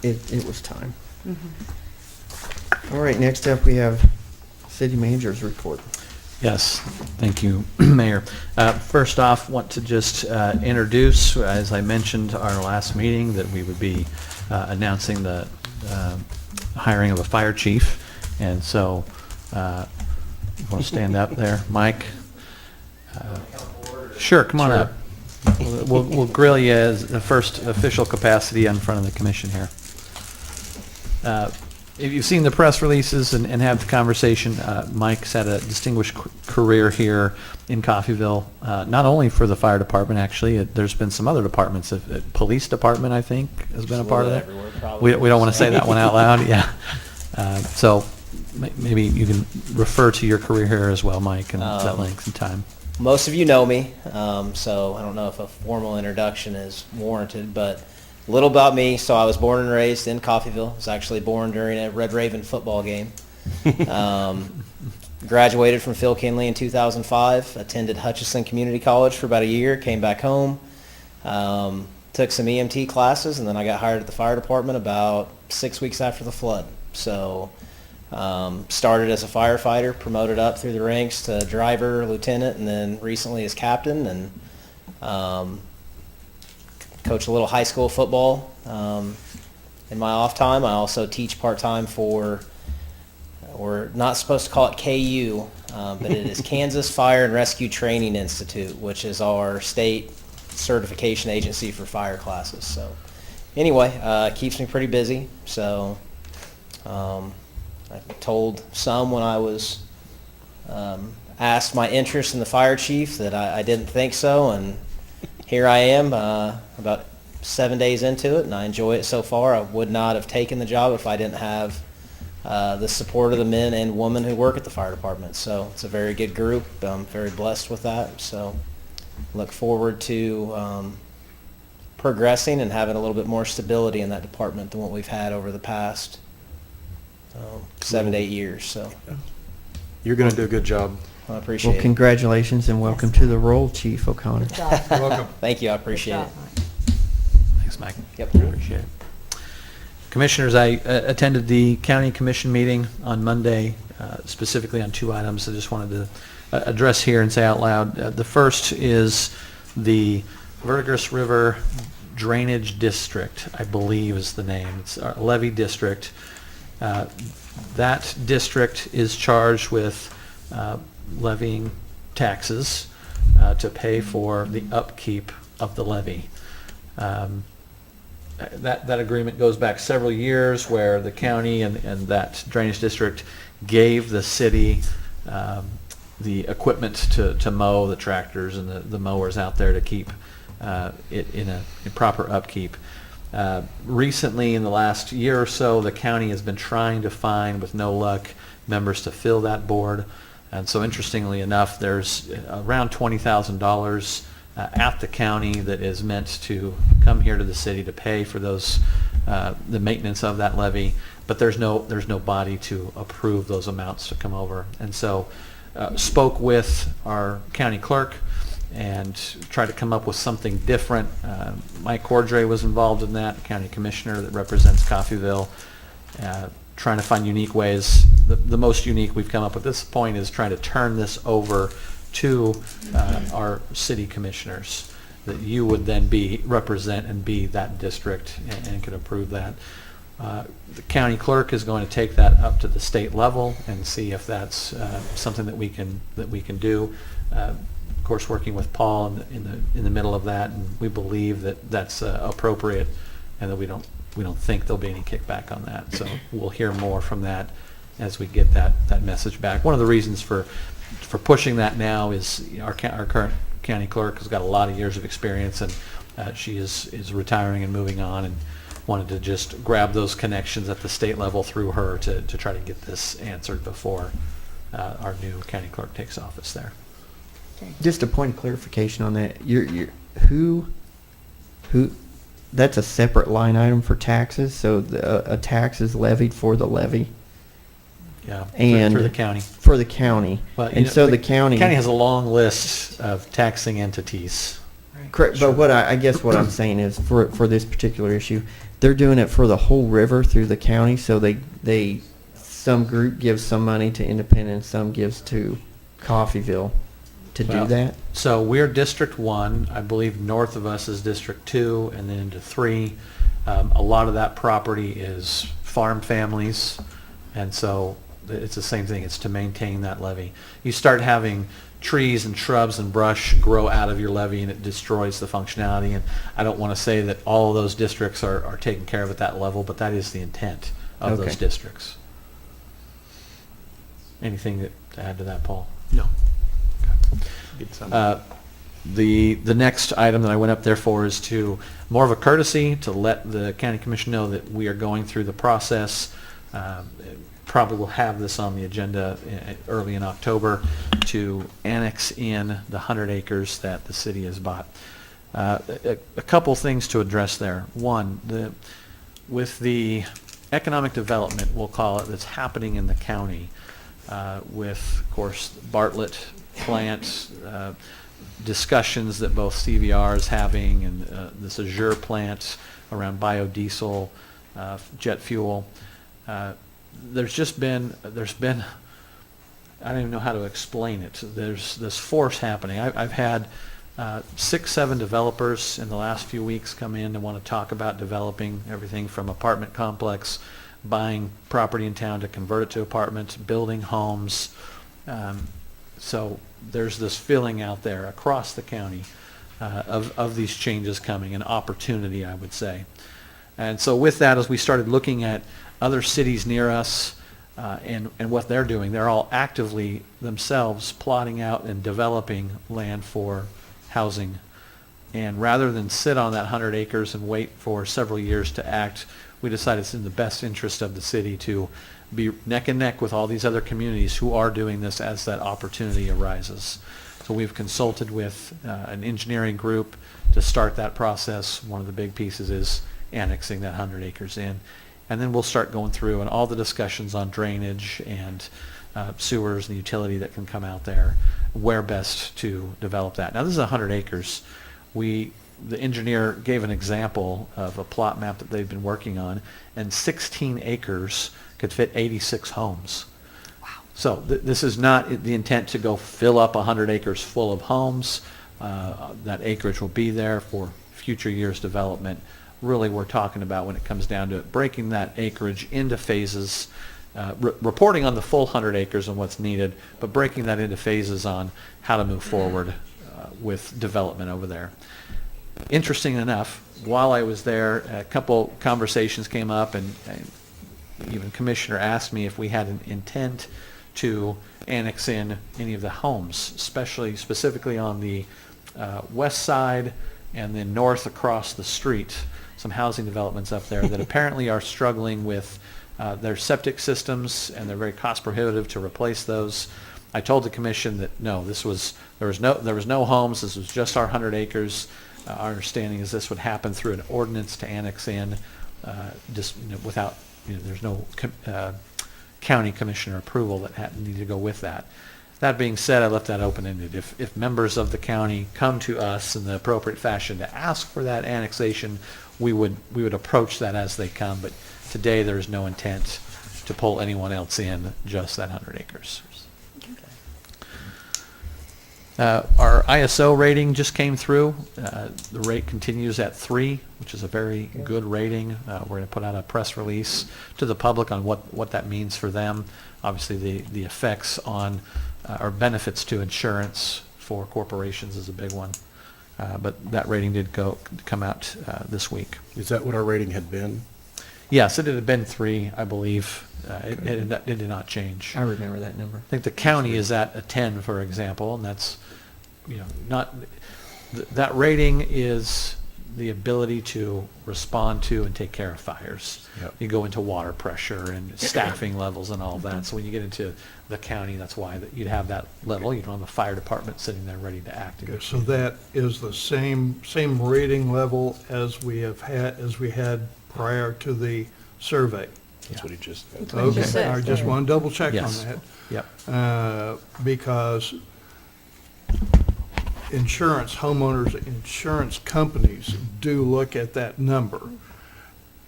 [SPEAKER 2] It was time. All right, next up we have city manager's report.
[SPEAKER 9] Yes, thank you, Mayor. First off, want to just introduce, as I mentioned our last meeting, that we would be announcing the hiring of a fire chief. And so, want to stand up there, Mike? Sure, come on up. We'll grill you as the first official capacity in front of the commission here. If you've seen the press releases and have the conversation, Mike's had a distinguished career here in Coffeyville, not only for the fire department, actually. There's been some other departments. Police department, I think, has been a part of it. We don't want to say that one out loud, yeah. So maybe you can refer to your career here as well, Mike, and that length of time.
[SPEAKER 17] Most of you know me, so I don't know if a formal introduction is warranted, but a little about me. So I was born and raised in Coffeyville. I was actually born during a Red Raven football game. Graduated from Phil Kinley in 2005, attended Hutchinson Community College for about a year, came back home, took some EMT classes, and then I got hired at the fire department about 6 weeks after the flood. So started as a firefighter, promoted up through the ranks to driver, lieutenant, and then recently as captain, and coach a little high school football. In my off time, I also teach part-time for, we're not supposed to call it KU, but it is Kansas Fire and Rescue Training Institute, which is our state certification agency for fire classes. So anyway, keeps me pretty busy. So I told some when I was asked my interest in the fire chief that I didn't think so, and here I am about 7 days into it, and I enjoy it so far. I would not have taken the job if I didn't have the support of the men and women who work at the fire department. So it's a very good group. I'm very blessed with that. So look forward to progressing and having a little bit more stability in that department than what we've had over the past 7 to 8 years. So
[SPEAKER 12] You're going to do a good job.
[SPEAKER 17] I appreciate
[SPEAKER 2] Well, congratulations and welcome to the role, Chief O'Connor.
[SPEAKER 11] Welcome.
[SPEAKER 17] Thank you. I appreciate it.
[SPEAKER 9] Thanks, Mike.
[SPEAKER 17] Yep.
[SPEAKER 9] Appreciate it. Commissioners, I attended the county commission meeting on Monday, specifically on 2 items I just wanted to address here and say out loud. The first is the Verdigris River Drainage District, I believe is the name. It's our levy district. That district is charged with levying taxes to pay for the upkeep of the levy. That agreement goes back several years where the county and that drainage district gave the city the equipment to mow, the tractors and the mowers out there to keep it in proper upkeep. Recently, in the last year or so, the county has been trying to find, with no luck, members to fill that board. And so interestingly enough, there's around $20,000 at the county that is meant to come here to the city to pay for those, the maintenance of that levy, but there's no body to approve those amounts to come over. And so spoke with our county clerk and tried to come up with something different. Mike Cordray was involved in that, county commissioner that represents Coffeyville, trying to find unique ways. The most unique we've come up with at this point is trying to turn this over to our city commissioners, that you would then represent and be that district and could approve that. The county clerk is going to take that up to the state level and see if that's something that we can do. Of course, working with Paul in the middle of that, and we believe that that's appropriate, and that we don't think there'll be any kickback on that. So we'll hear more from that as we get that message back. One of the reasons for pushing that now is our current county clerk has got a lot of years of experience, and she is retiring and moving on, and wanted to just grab those connections at the state level through her to try to get this answered before our new county clerk takes office there.
[SPEAKER 2] Just a point of clarification on that. Who that's a separate line item for taxes, so a tax is levied for the levy.
[SPEAKER 9] Yeah,
[SPEAKER 2] and
[SPEAKER 9] through the county.
[SPEAKER 2] For the county.
[SPEAKER 9] Well,
[SPEAKER 2] and so the county
[SPEAKER 9] has a long list of taxing entities.
[SPEAKER 2] Correct, but what I guess what I'm saying is for this particular issue, they're doing it for the whole river through the county, so they some group gives some money to Independence, some gives to Coffeyville to do
[SPEAKER 9] Well,
[SPEAKER 2] that?
[SPEAKER 9] So we're District 1. I believe north of us is District 2 and then into 3. A lot of that property is farm families, and so it's the same thing. It's to maintain that levee. You start having trees and shrubs and brush grow out of your levee, and it destroys the functionality. And I don't want to say that all of those districts are taken care of at that level, but that is the intent of those
[SPEAKER 2] Okay.
[SPEAKER 9] districts. Anything to add to that, Paul?
[SPEAKER 12] No.
[SPEAKER 9] The next item that I went up there for is to, more of a courtesy, to let the county commission know that we are going through the process. Probably will have this on the agenda early in October to annex in the 100 acres that the city has bought. A couple things to address there. One, with the economic development, we'll call it, that's happening in the county, with, of course, Bartlett plant, discussions that both CVR is having, and this Azure plant around biodiesel, jet fuel. There's been, I don't even know how to explain it. There's this force happening. I've had 6, 7 developers in the last few weeks come in and want to talk about developing everything from apartment complex, buying property in town to convert it to apartments, building homes. So there's this feeling out there across the county of these changes coming, an opportunity, I would say. And so with that, as we started looking at other cities near us and what they're doing, they're all actively themselves plotting out and developing land for housing. And rather than sit on that 100 acres and wait for several years to act, we decided it's in the best interest of the city to be neck and neck with all these other communities who are doing this as that opportunity arises. So we've consulted with an engineering group to start that process. One of the big pieces is annexing that 100 acres in. And then we'll start going through and all the discussions on drainage and sewers and utility that can come out there, where best to develop that. Now this is 100 acres. The engineer gave an example of a plot map that they've been working on, and 16 acres could fit 86 homes. Wow. So this is not the intent to go fill up 100 acres full of homes. That acreage will be there for future years' development. Really, we're talking about, when it comes down to it, breaking that acreage into phases, reporting on the full 100 acres and what's needed, but breaking that into phases on how to move forward with development over there. Interesting enough, while I was there, a couple conversations came up, and even Commissioner asked me if we had an intent to annex in any of the homes, specifically on the west side and then north across the street. Some housing developments up there that apparently are struggling with their septic systems, and they're very cost prohibitive to replace those. I told the commission that no, there was no homes. This was just our 100 acres. Our understanding is this would happen through an ordinance to annex in, without, there's no county commissioner approval that needed to go with that. That being said, I left that open-ended. If members of the county come to us in the appropriate fashion to ask for that annexation, we would approach that as they come. But today there is no intent to pull anyone else in, just that 100 acres. Our ISO rating just came through. The rate continues at 3, which is a very good rating. We're going to put out a press release to the public on what that means for them. Obviously, the effects on or benefits to insurance for corporations is a big one. But that rating did come out this week.
[SPEAKER 12] Is that what our rating had been?
[SPEAKER 9] Yes, it had been 3, I believe. It did not change.
[SPEAKER 2] I remember that number.
[SPEAKER 9] I think the county is at a 10, for example, and that's, not, that rating is the ability to respond to and take care of fires.
[SPEAKER 12] Yep.
[SPEAKER 9] You go into water pressure and staffing levels and all that. So when you get into the county, that's why you'd have that level. You don't have a fire department sitting there ready to act.
[SPEAKER 11] Okay, so that is the same rating level as we had prior to the survey.
[SPEAKER 12] That's what he just said.
[SPEAKER 11] Okay, I just want to double check on
[SPEAKER 9] Yes.
[SPEAKER 11] that.
[SPEAKER 9] Yep.
[SPEAKER 11] Because homeowners insurance companies do look at that number.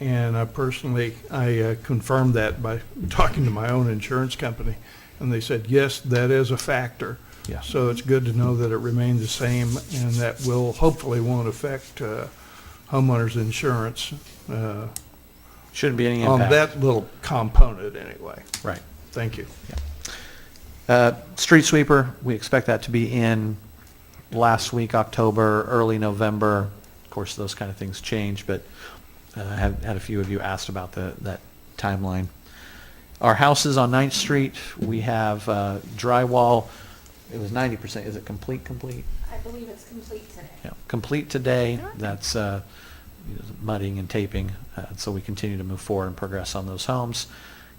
[SPEAKER 11] And I confirmed that by talking to my own insurance company. And they said, yes, that is a factor.
[SPEAKER 9] Yeah.
[SPEAKER 11] So it's good to know that it remains the same, and that will, hopefully won't affect homeowners insurance
[SPEAKER 9] Shouldn't be any
[SPEAKER 11] on
[SPEAKER 9] impact.
[SPEAKER 11] that little component anyway.
[SPEAKER 9] Right.
[SPEAKER 11] Thank you.
[SPEAKER 9] Street sweeper, we expect that to be in last week, October, early November. Of course, those kind of things change, but had a few of you asked about that timeline. Our houses on 9th Street, we have drywall. It was 90%. Is it complete?
[SPEAKER 14] I believe it's complete today.
[SPEAKER 9] Yeah, complete today. That's mudding and taping, so we continue to move forward and progress on those homes.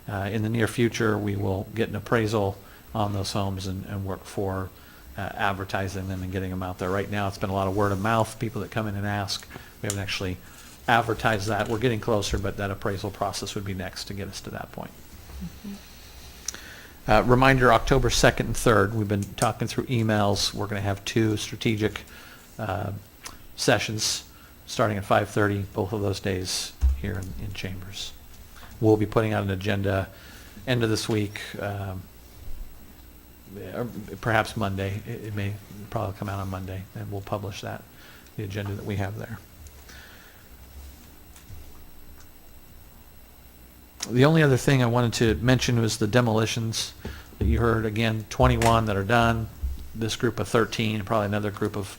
[SPEAKER 9] In the near future, we will get an appraisal on those homes and work for advertising them and getting them out there. Right now, it's been a lot of word of mouth, people that come in and ask. We haven't actually advertised that. We're getting closer, but that appraisal process would be next to get us to that point. Reminder, October 2nd and 3rd, we've been talking through emails. We're going to have 2 strategic sessions starting at 5:30, both of those days here in Chambers. We'll be putting out an agenda end of this week, or perhaps Monday. It may probably come out on Monday, and we'll publish that, the agenda that we have there. The only other thing I wanted to mention was the demolitions that you heard. Again, 21 that are done. This group of 13, probably another group of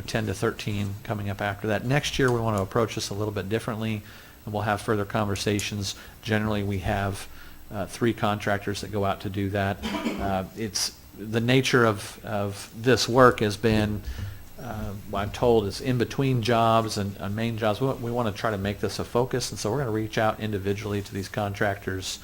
[SPEAKER 9] 10 to 13 coming up after that. Next year, we want to approach this a little bit differently, and we'll have further conversations. Generally, we have 3 contractors that go out to do that. It's the nature of this work has been, what I'm told, is in between jobs and main jobs. We want to try to make this a focus, and so we're going to reach out individually to these contractors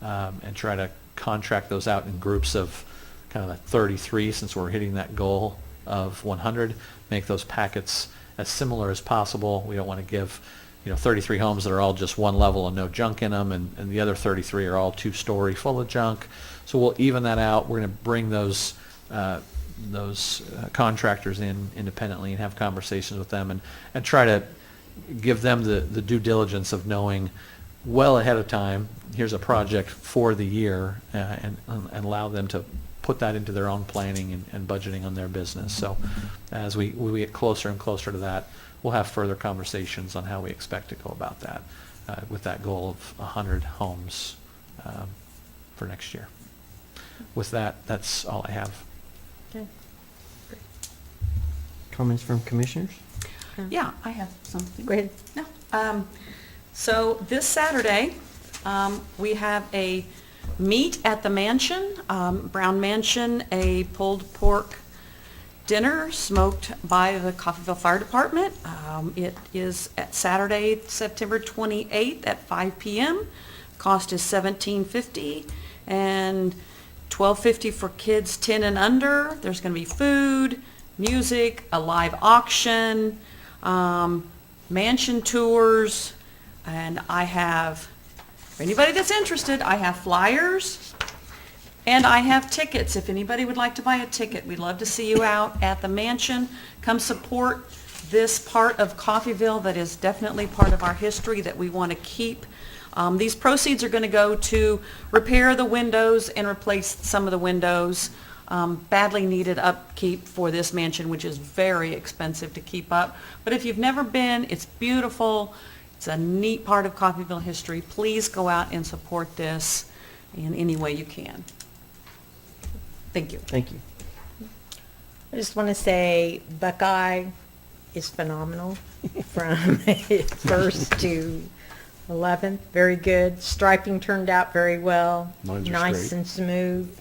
[SPEAKER 9] and try to contract those out in groups of kind of 33, since we're hitting that goal of 100. Make those packets as similar as possible. We don't want to give 33 homes that are all just one level and no junk in them, and the other 33 are all 2-story full of junk. So we'll even that out. We're going to bring those contractors in independently and have conversations with them and try to give them the due diligence of knowing well ahead of time, here's a project for the year, and allow them to put that into their own planning and budgeting on their business. So as we get closer and closer to that, we'll have further conversations on how we expect to go about that with that goal of 100 homes for next year. With that, that's all I have.
[SPEAKER 15] Okay.
[SPEAKER 2] Comments from commissioners?
[SPEAKER 4] Yeah, I have something.
[SPEAKER 15] Go ahead.
[SPEAKER 4] No. So this Saturday, we have a meet at the mansion, Brown Mansion, a pulled pork dinner smoked by the Coffeyville Fire Department. It is at Saturday, September 28th at 5 p.m. Cost is $17.50 and $12.50 for kids 10 and under. There's going to be food, music, a live auction, mansion tours, and I have, for anybody that's interested, I have flyers and I have tickets. If anybody would like to buy a ticket, we'd love to see you out at the mansion. Come support this part of Coffeyville that is definitely part of our history that we want to keep. These proceeds are going to go to repair the windows and replace some of the windows. Badly needed upkeep for this mansion, which is very expensive to keep up. But if you've never been, it's beautiful. It's a neat part of Coffeyville history. Please go out and support this in any way you can. Thank you.
[SPEAKER 2] Thank you.
[SPEAKER 15] I just want to say Buckeye is phenomenal from first to 11th. Very good. Striping turned out very well.
[SPEAKER 12] Lines are
[SPEAKER 15] Nice
[SPEAKER 12] straight.
[SPEAKER 15] and smooth.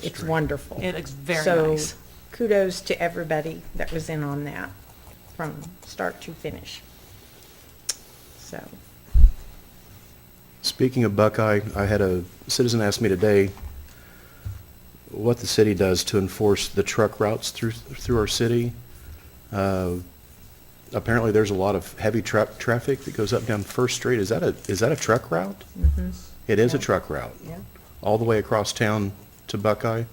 [SPEAKER 15] It's
[SPEAKER 12] straight.
[SPEAKER 15] wonderful.
[SPEAKER 4] It looks very
[SPEAKER 15] So
[SPEAKER 4] nice.
[SPEAKER 15] kudos to everybody that was in on that from start to finish. So,
[SPEAKER 12] Speaking of Buckeye, I had a citizen ask me today what the city does to enforce the truck routes through our city. Apparently, there's a lot of heavy truck traffic that goes up and down First Street. Is that a truck route? It is a truck route.
[SPEAKER 15] yeah.
[SPEAKER 12] All the way across town to Buckeye,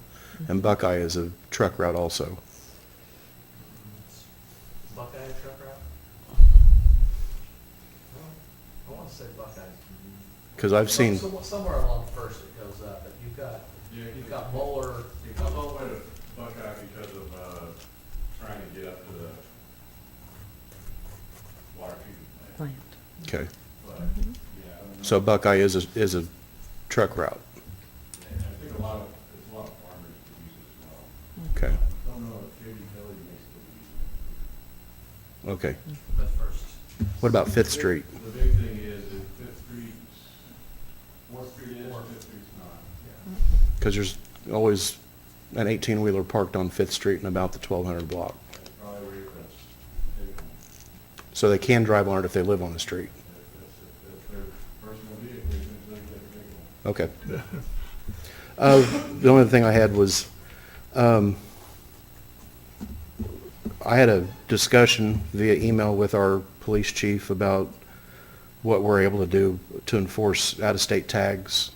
[SPEAKER 12] and Buckeye is a truck route also.
[SPEAKER 7] Buckeye truck route? I want to say Buckeye.
[SPEAKER 12] Because I've seen,
[SPEAKER 7] Somewhere along First it goes up, but you've got Moeller, you've got
[SPEAKER 16] Buckeye because of, trying to get up to the water treatment plant.
[SPEAKER 12] Okay.
[SPEAKER 16] But, yeah, I don't know.
[SPEAKER 12] So Buckeye is a truck route.
[SPEAKER 16] I think a lot of farmers could use it as well.
[SPEAKER 12] Okay.
[SPEAKER 16] I don't know if JD Kelly may still use
[SPEAKER 12] Okay.
[SPEAKER 7] But first,
[SPEAKER 12] What about Fifth Street?
[SPEAKER 16] it. The big thing is that Fifth Street, Fourth Street is, Fifth Street's not. Yeah.
[SPEAKER 12] Because there's always an 18-wheeler parked on Fifth Street and about the 1200 block.
[SPEAKER 16] That's probably where you're gonna take them.
[SPEAKER 12] So they can drive on it if they live on the street.
[SPEAKER 16] If their personal vehicle, they can take it.
[SPEAKER 12] Okay. The only thing I had was, I had a discussion via email with our police chief about what we're able to do to enforce out-of-state tags.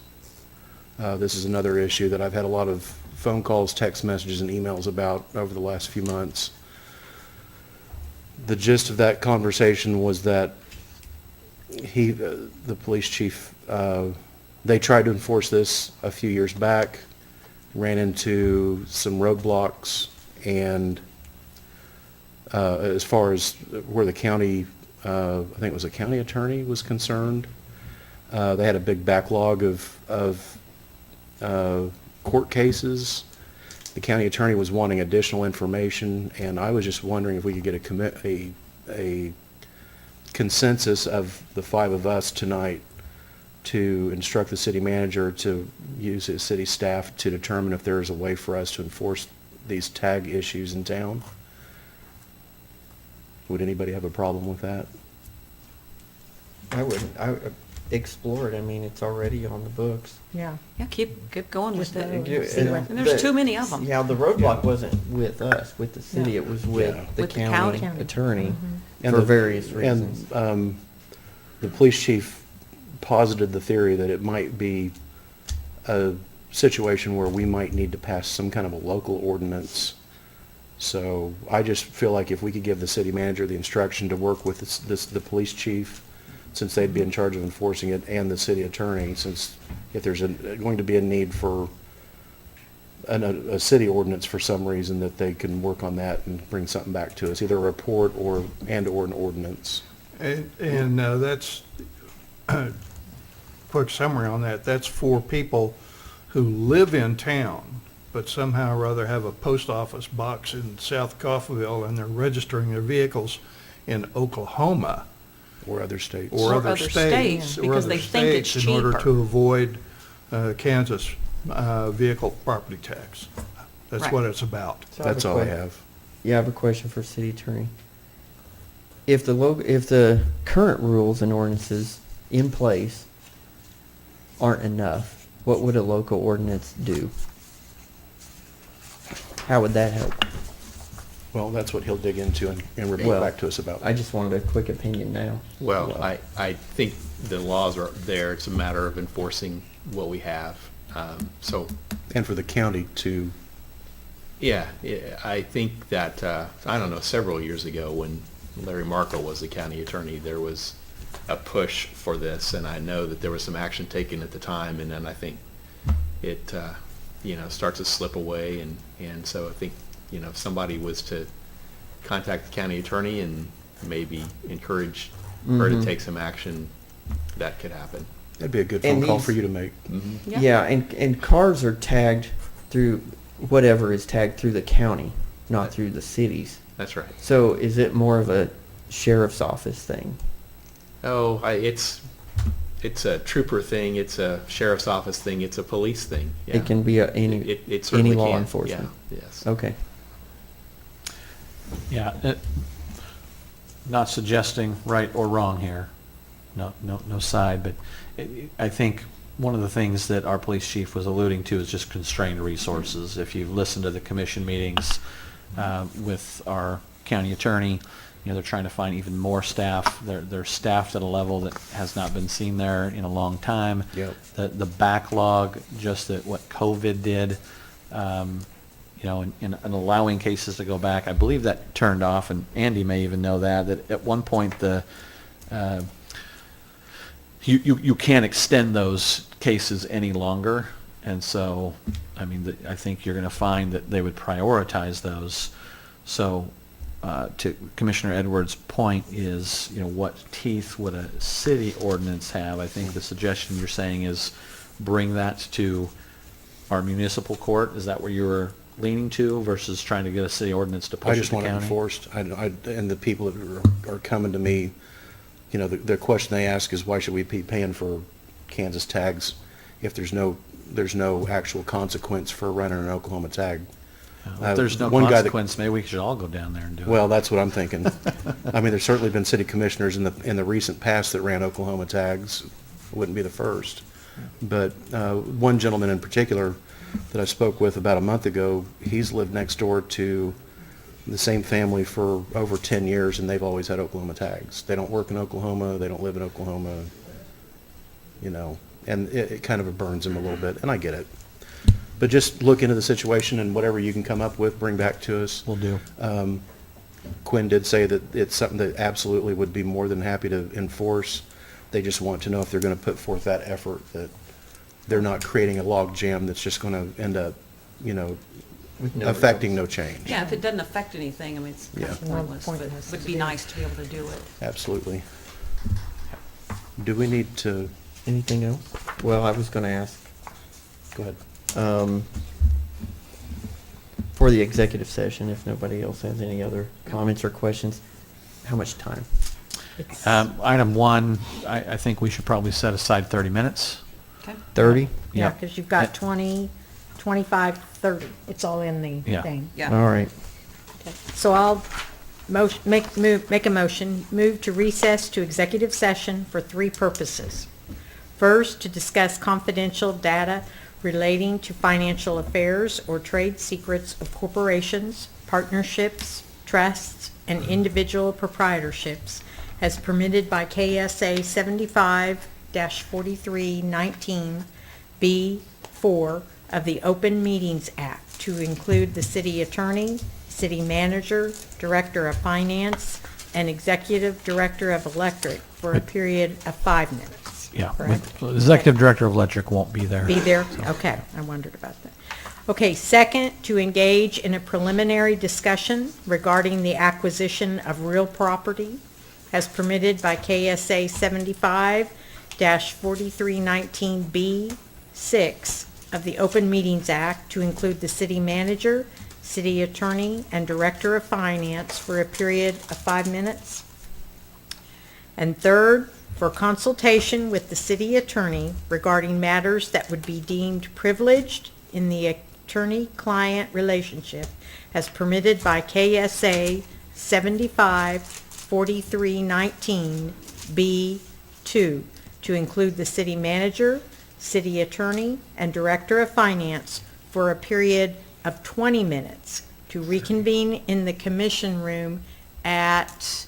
[SPEAKER 12] This is another issue that I've had a lot of phone calls, text messages, and emails about over the last few months. The gist of that conversation was that the police chief, they tried to enforce this a few years back, ran into some roadblocks, and as far as where the county, I think it was a county attorney was concerned, they had a big backlog of court cases. The county attorney was wanting additional information, and I was just wondering if we could get a consensus of the five of us tonight to instruct the city manager to use his city staff to determine if there is a way for us to enforce these tag issues in town. Would anybody have a problem with that?
[SPEAKER 2] I would explore it. I mean, it's already on the books.
[SPEAKER 15] Yeah.
[SPEAKER 4] Yeah, keep going with it.
[SPEAKER 2] And
[SPEAKER 4] And there's too many of them.
[SPEAKER 2] Yeah, the roadblock wasn't with us, with the city.
[SPEAKER 15] Yeah.
[SPEAKER 2] It was with
[SPEAKER 12] Yeah.
[SPEAKER 2] the
[SPEAKER 4] With the
[SPEAKER 2] county
[SPEAKER 4] county.
[SPEAKER 2] attorney
[SPEAKER 12] And
[SPEAKER 2] for
[SPEAKER 12] the-
[SPEAKER 2] various reasons.
[SPEAKER 12] And the police chief posited the theory that it might be a situation where we might need to pass some kind of a local ordinance. So I just feel like if we could give the city manager the instruction to work with the police chief, since they'd be in charge of enforcing it, and the city attorney, since if there's going to be a need for a city ordinance for some reason, that they can work on that and bring something back to us, either a report or an ordinance.
[SPEAKER 11] And that's, quick summary on that, that's for people who live in town, but somehow or other have a post office box in South Coffeyville, and they're registering their vehicles in Oklahoma.
[SPEAKER 12] Or other states.
[SPEAKER 11] Or
[SPEAKER 4] Or
[SPEAKER 11] other
[SPEAKER 4] other
[SPEAKER 11] states.
[SPEAKER 4] states,
[SPEAKER 11] or
[SPEAKER 4] because
[SPEAKER 11] other
[SPEAKER 4] they think it's
[SPEAKER 11] states in order
[SPEAKER 4] cheaper.
[SPEAKER 11] to avoid Kansas vehicle property tax. That's
[SPEAKER 4] Right.
[SPEAKER 11] what it's about.
[SPEAKER 2] So I have
[SPEAKER 12] That's
[SPEAKER 2] a
[SPEAKER 12] all I
[SPEAKER 2] que-
[SPEAKER 12] have.
[SPEAKER 2] Yeah, I have a question for city attorney. If the current rules and ordinances in place aren't enough, what would a local ordinance do? How would that help?
[SPEAKER 12] Well, that's what he'll dig into and report
[SPEAKER 2] Well,
[SPEAKER 12] back to us about.
[SPEAKER 2] I just wanted a quick opinion now.
[SPEAKER 7] well, I think the laws are there. It's a matter of enforcing what we have. So,
[SPEAKER 12] And for the county to,
[SPEAKER 7] yeah, I think that, I don't know, several years ago when Larry Markle was the county attorney, there was a push for this, and I know that there was some action taken at the time, and then I think it, starts to slip away, and so I think, if somebody was to contact the county attorney and maybe encourage her to
[SPEAKER 2] Mhm.
[SPEAKER 7] take some action, that could happen.
[SPEAKER 12] that'd be a good
[SPEAKER 2] And
[SPEAKER 12] phone call
[SPEAKER 2] these-
[SPEAKER 12] for you to make.
[SPEAKER 7] Mm-hmm.
[SPEAKER 2] Yeah, and cars are tagged through, whatever is tagged through the county, not through the cities.
[SPEAKER 7] That's right.
[SPEAKER 2] So is it more of a sheriff's office thing?
[SPEAKER 7] Oh, it's a trooper thing, it's a sheriff's office thing, it's a police thing. Yeah.
[SPEAKER 2] It can be
[SPEAKER 7] It
[SPEAKER 2] any
[SPEAKER 7] certainly
[SPEAKER 2] law
[SPEAKER 7] can.
[SPEAKER 2] enforcement?
[SPEAKER 7] Yeah, yes.
[SPEAKER 2] Okay.
[SPEAKER 9] Yeah, not suggesting right or wrong here, no side, but I think one of the things that our police chief was alluding to is just constrained resources. If you've listened to the commission meetings with our county attorney, they're trying to find even more staff. They're staffed at a level that has not been seen there in a long time.
[SPEAKER 12] Yep.
[SPEAKER 9] The backlog, just that what COVID did, in allowing cases to go back, I believe that turned off, and Andy may even know that at one point you can't extend those cases any longer, And so, I mean, I think you're going to find that they would prioritize those. So, to Commissioner Edwards' point is, what teeth would a city ordinance have? I think the suggestion you're saying is bring that to our municipal court. Is that where you were leaning to versus trying to get a city ordinance to push
[SPEAKER 12] I
[SPEAKER 9] it
[SPEAKER 12] just
[SPEAKER 9] to
[SPEAKER 12] want it
[SPEAKER 9] county?
[SPEAKER 12] enforced. And the people that are coming to me, the question they ask is, why should we be paying for Kansas tags if there's no actual consequence for running an Oklahoma tag?
[SPEAKER 9] If there's no
[SPEAKER 12] one guy that-
[SPEAKER 9] consequence, maybe we should all go down there and do it.
[SPEAKER 12] Well, that's what I'm thinking. I mean, there's certainly been city commissioners in the recent past that ran Oklahoma tags. Wouldn't be the first. But one gentleman in particular that I spoke with about a month ago, he's lived next door to the same family for over 10 years, and they've always had Oklahoma tags. They don't work in Oklahoma. They don't live in Oklahoma. And it kind of burns him a little bit, and I get it. But just look into the situation, and whatever you can come up with, bring back to us.
[SPEAKER 9] Will do.
[SPEAKER 12] Quinn did say that it's something that absolutely would be more than happy to enforce. They just want to know if they're going to put forth that effort, that they're not creating a log jam that's just going to end up, affecting no change.
[SPEAKER 4] Yeah, if it doesn't affect anything, I mean, it's kind of
[SPEAKER 12] Yeah.
[SPEAKER 4] pointless, but it would be nice to be able to do it.
[SPEAKER 12] Absolutely. Do we need to?
[SPEAKER 2] Anything else? Well, I was going to ask,
[SPEAKER 12] Go ahead.
[SPEAKER 2] for the executive session, if nobody else has any other comments or questions, how much time?
[SPEAKER 9] Item 1, I think we should probably set aside 30 minutes.
[SPEAKER 4] Okay.
[SPEAKER 2] 30?
[SPEAKER 18] Yeah,
[SPEAKER 9] Yep.
[SPEAKER 18] because you've got 20, 25, 30. It's all in the
[SPEAKER 9] Yeah.
[SPEAKER 18] thing.
[SPEAKER 4] Yeah.
[SPEAKER 2] All right.
[SPEAKER 18] So I'll make a motion, move to recess to executive session for 3 purposes. First, to discuss confidential data relating to financial affairs or trade secrets of corporations, partnerships, trusts, and individual proprietorships as permitted by KSA 75-4319B4 of the Open Meetings Act to include the city attorney, city manager, director of finance, and executive director of electric for a period of 5 minutes.
[SPEAKER 9] Yeah.
[SPEAKER 18] Correct?
[SPEAKER 9] The Executive Director of Electric won't be there.
[SPEAKER 18] Be there? Okay, I wondered about that. Okay, second, to engage in a preliminary discussion regarding the acquisition of real property as permitted by KSA 75-4319B6 of the Open Meetings Act to include the city manager, city attorney, and director of finance for a period of 5 minutes. And third, for consultation with the city attorney regarding matters that would be deemed privileged in the attorney-client relationship as permitted by KSA 75-4319B2 to include the city manager, city attorney, and director of finance for a period of 20 minutes to reconvene in the commission room at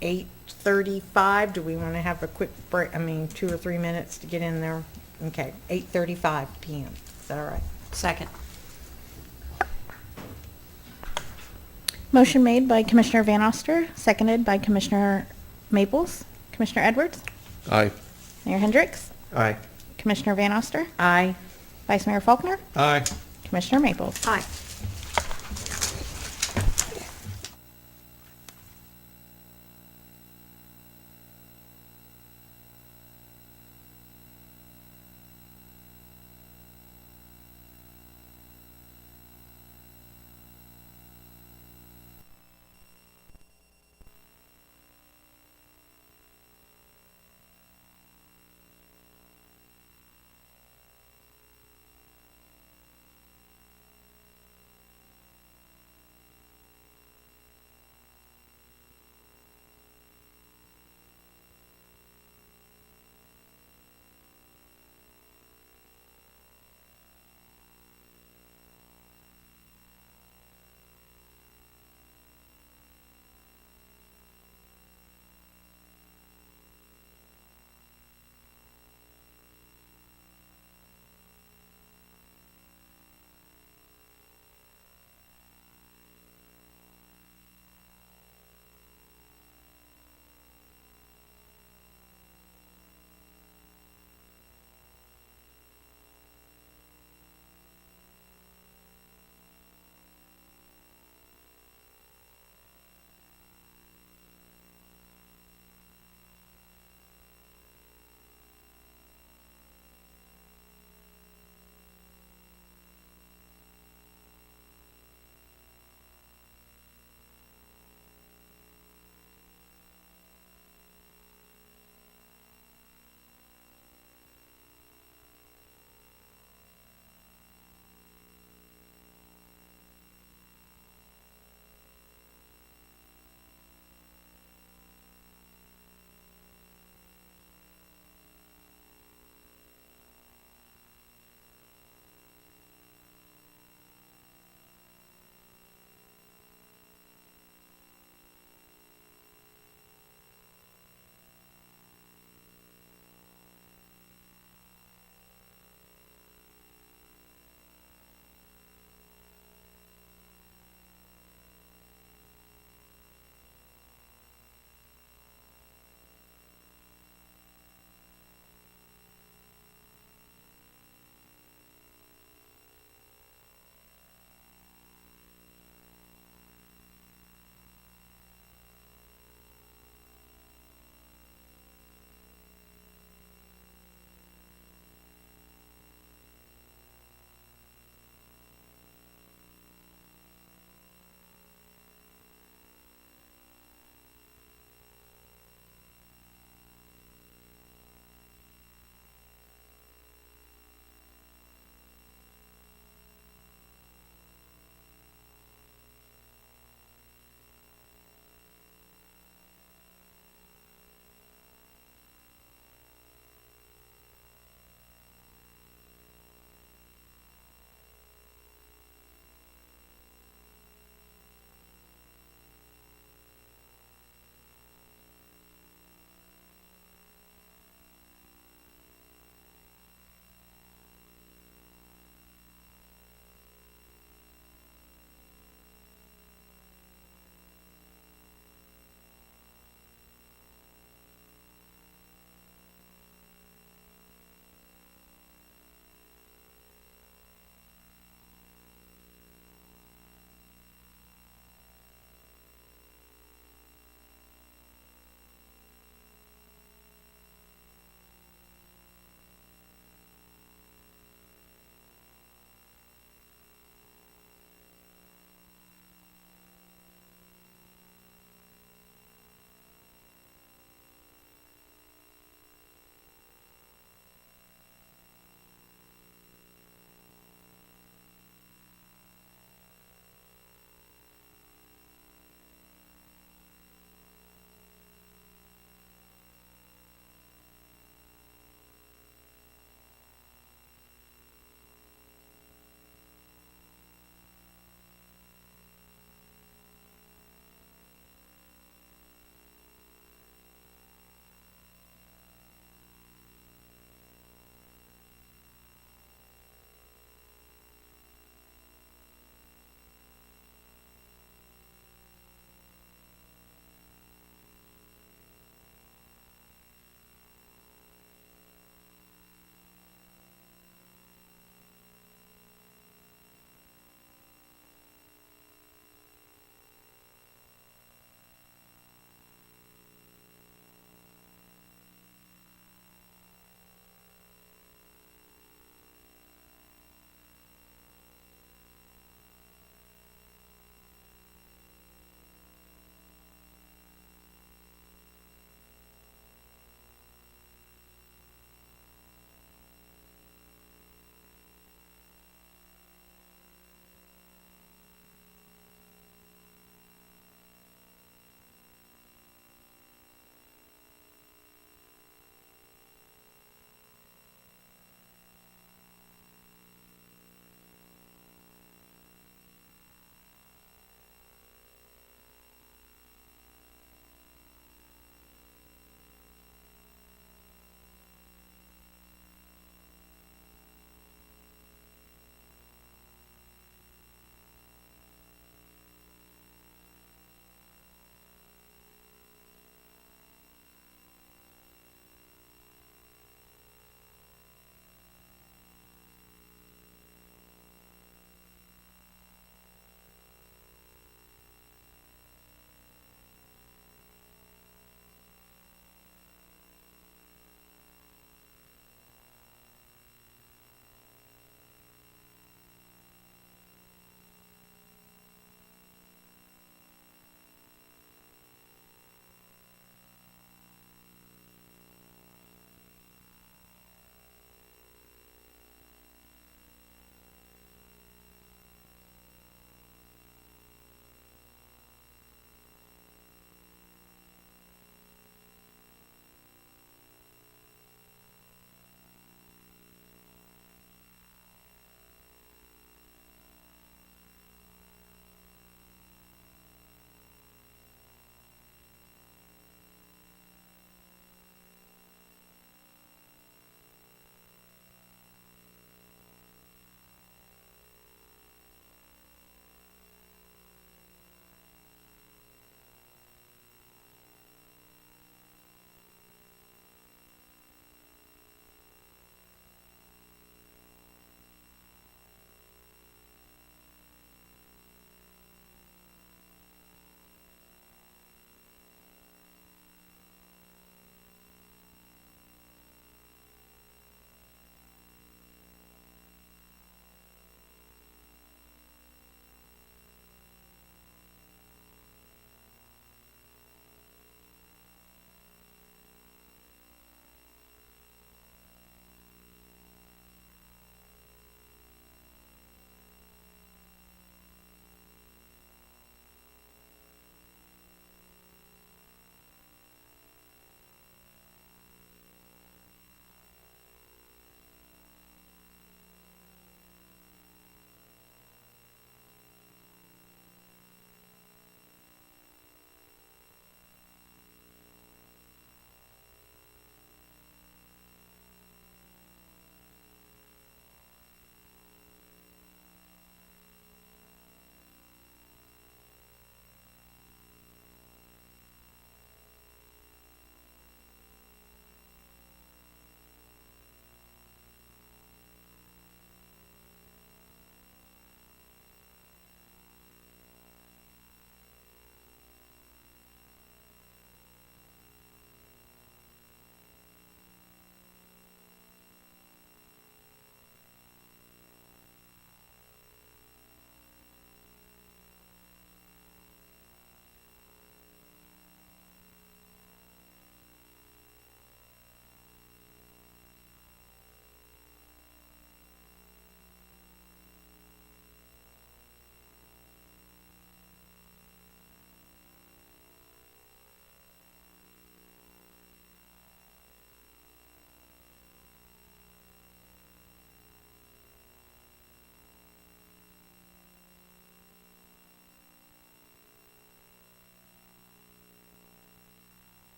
[SPEAKER 18] 8:35. Do we want to have a quick break? 2 or 3 minutes to get in there? Okay, 8:35 PM. Is that all right?
[SPEAKER 4] Second.
[SPEAKER 14] Motion made by Commissioner Van Oster, seconded by Commissioner Maples. Commissioner Edwards?
[SPEAKER 12] Aye.
[SPEAKER 14] Mayor Hendricks?
[SPEAKER 2] Aye.
[SPEAKER 14] Commissioner Van Oster?
[SPEAKER 18] Aye.
[SPEAKER 14] Vice Mayor Faulkner?
[SPEAKER 11] Aye.
[SPEAKER 14] Commissioner Maples?
[SPEAKER 4] Aye.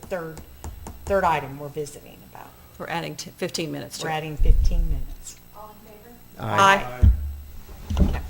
[SPEAKER 18] the third item we're visiting about.
[SPEAKER 4] We're adding 15 minutes to
[SPEAKER 18] We're
[SPEAKER 4] it.
[SPEAKER 18] adding 15 minutes.
[SPEAKER 5] All in favor?
[SPEAKER 18] Aye. Okay.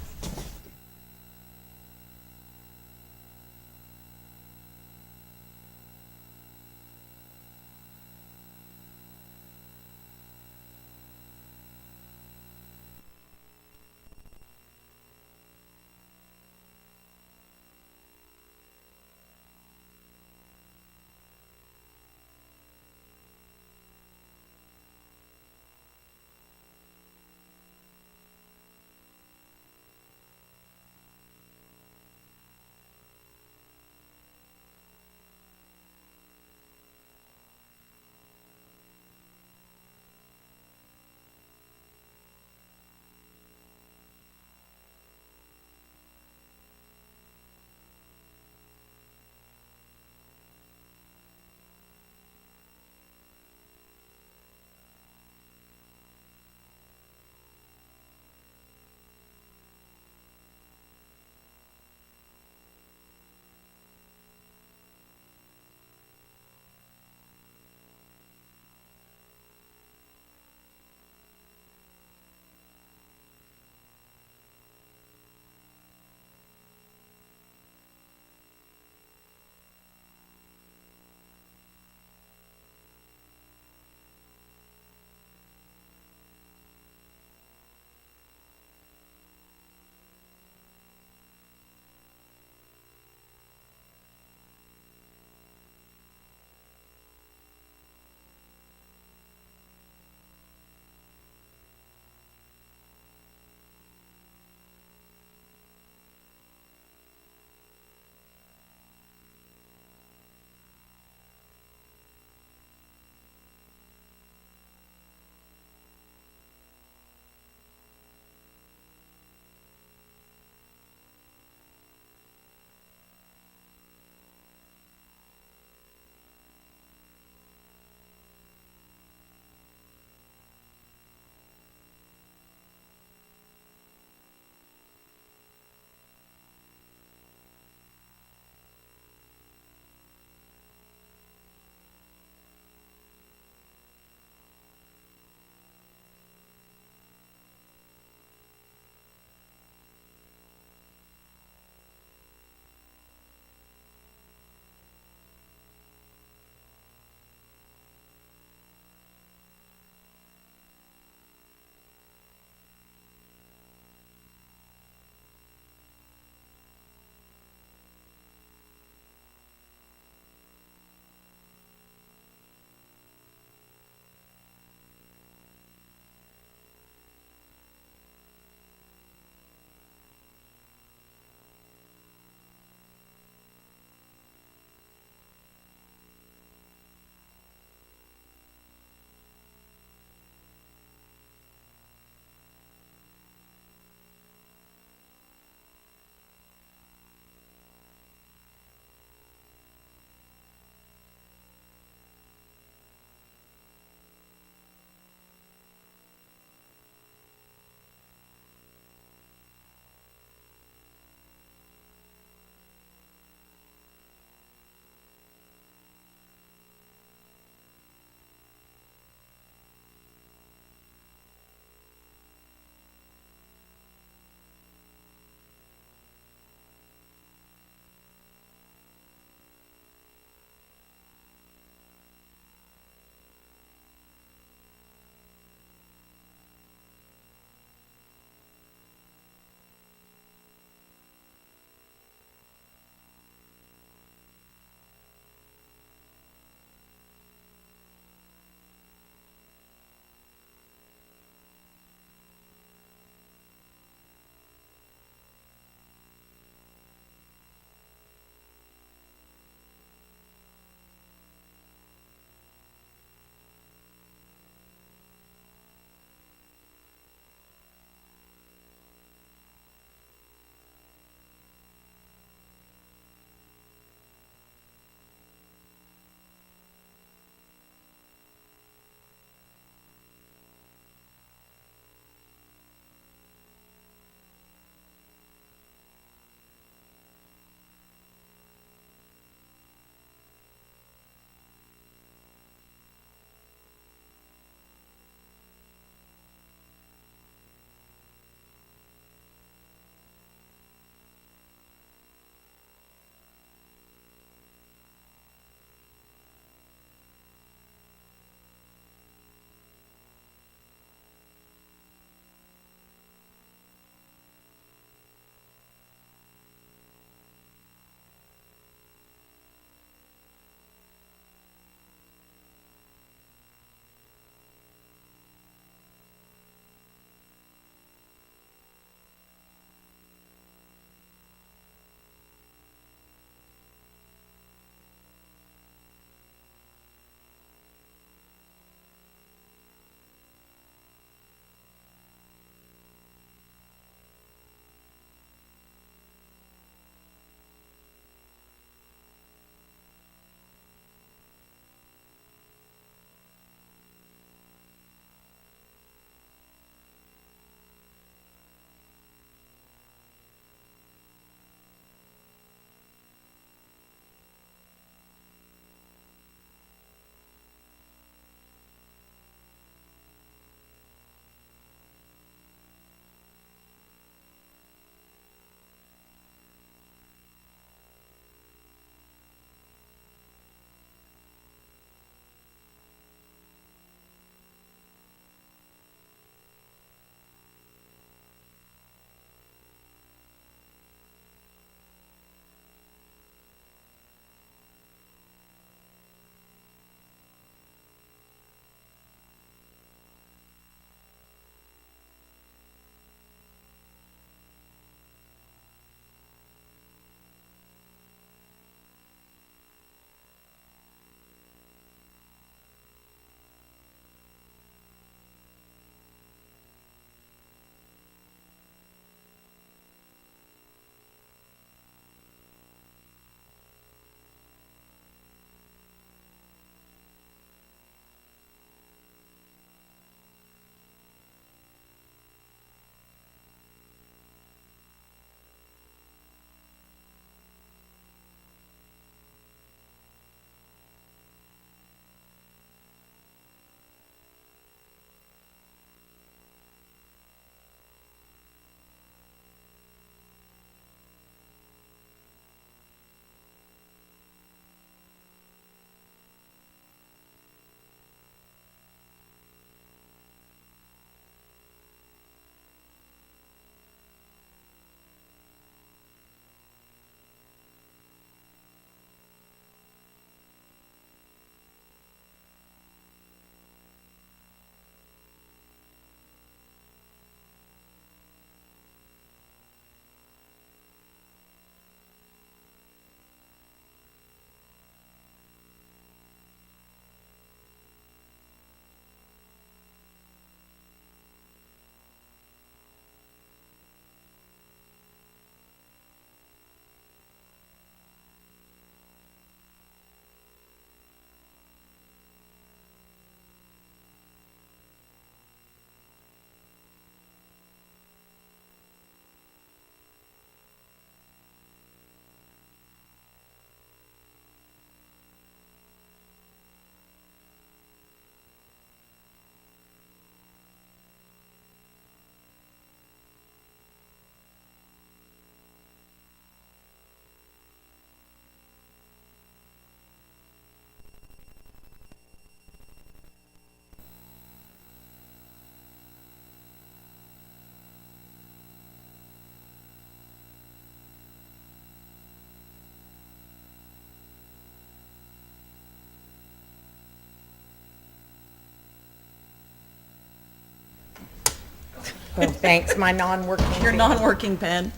[SPEAKER 18] Oh, thanks, my non-working.
[SPEAKER 4] Your non-working pen.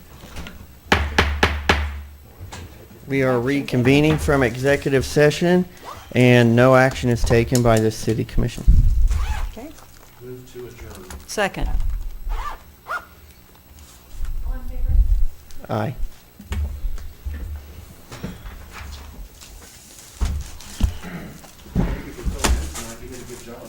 [SPEAKER 2] We are reconvening from executive session, and no action is taken by the city commission.
[SPEAKER 18] Okay.
[SPEAKER 12] Move to adjourn.
[SPEAKER 4] Second.
[SPEAKER 2] Aye.
[SPEAKER 12] Thank you for coming in tonight. You did a good job.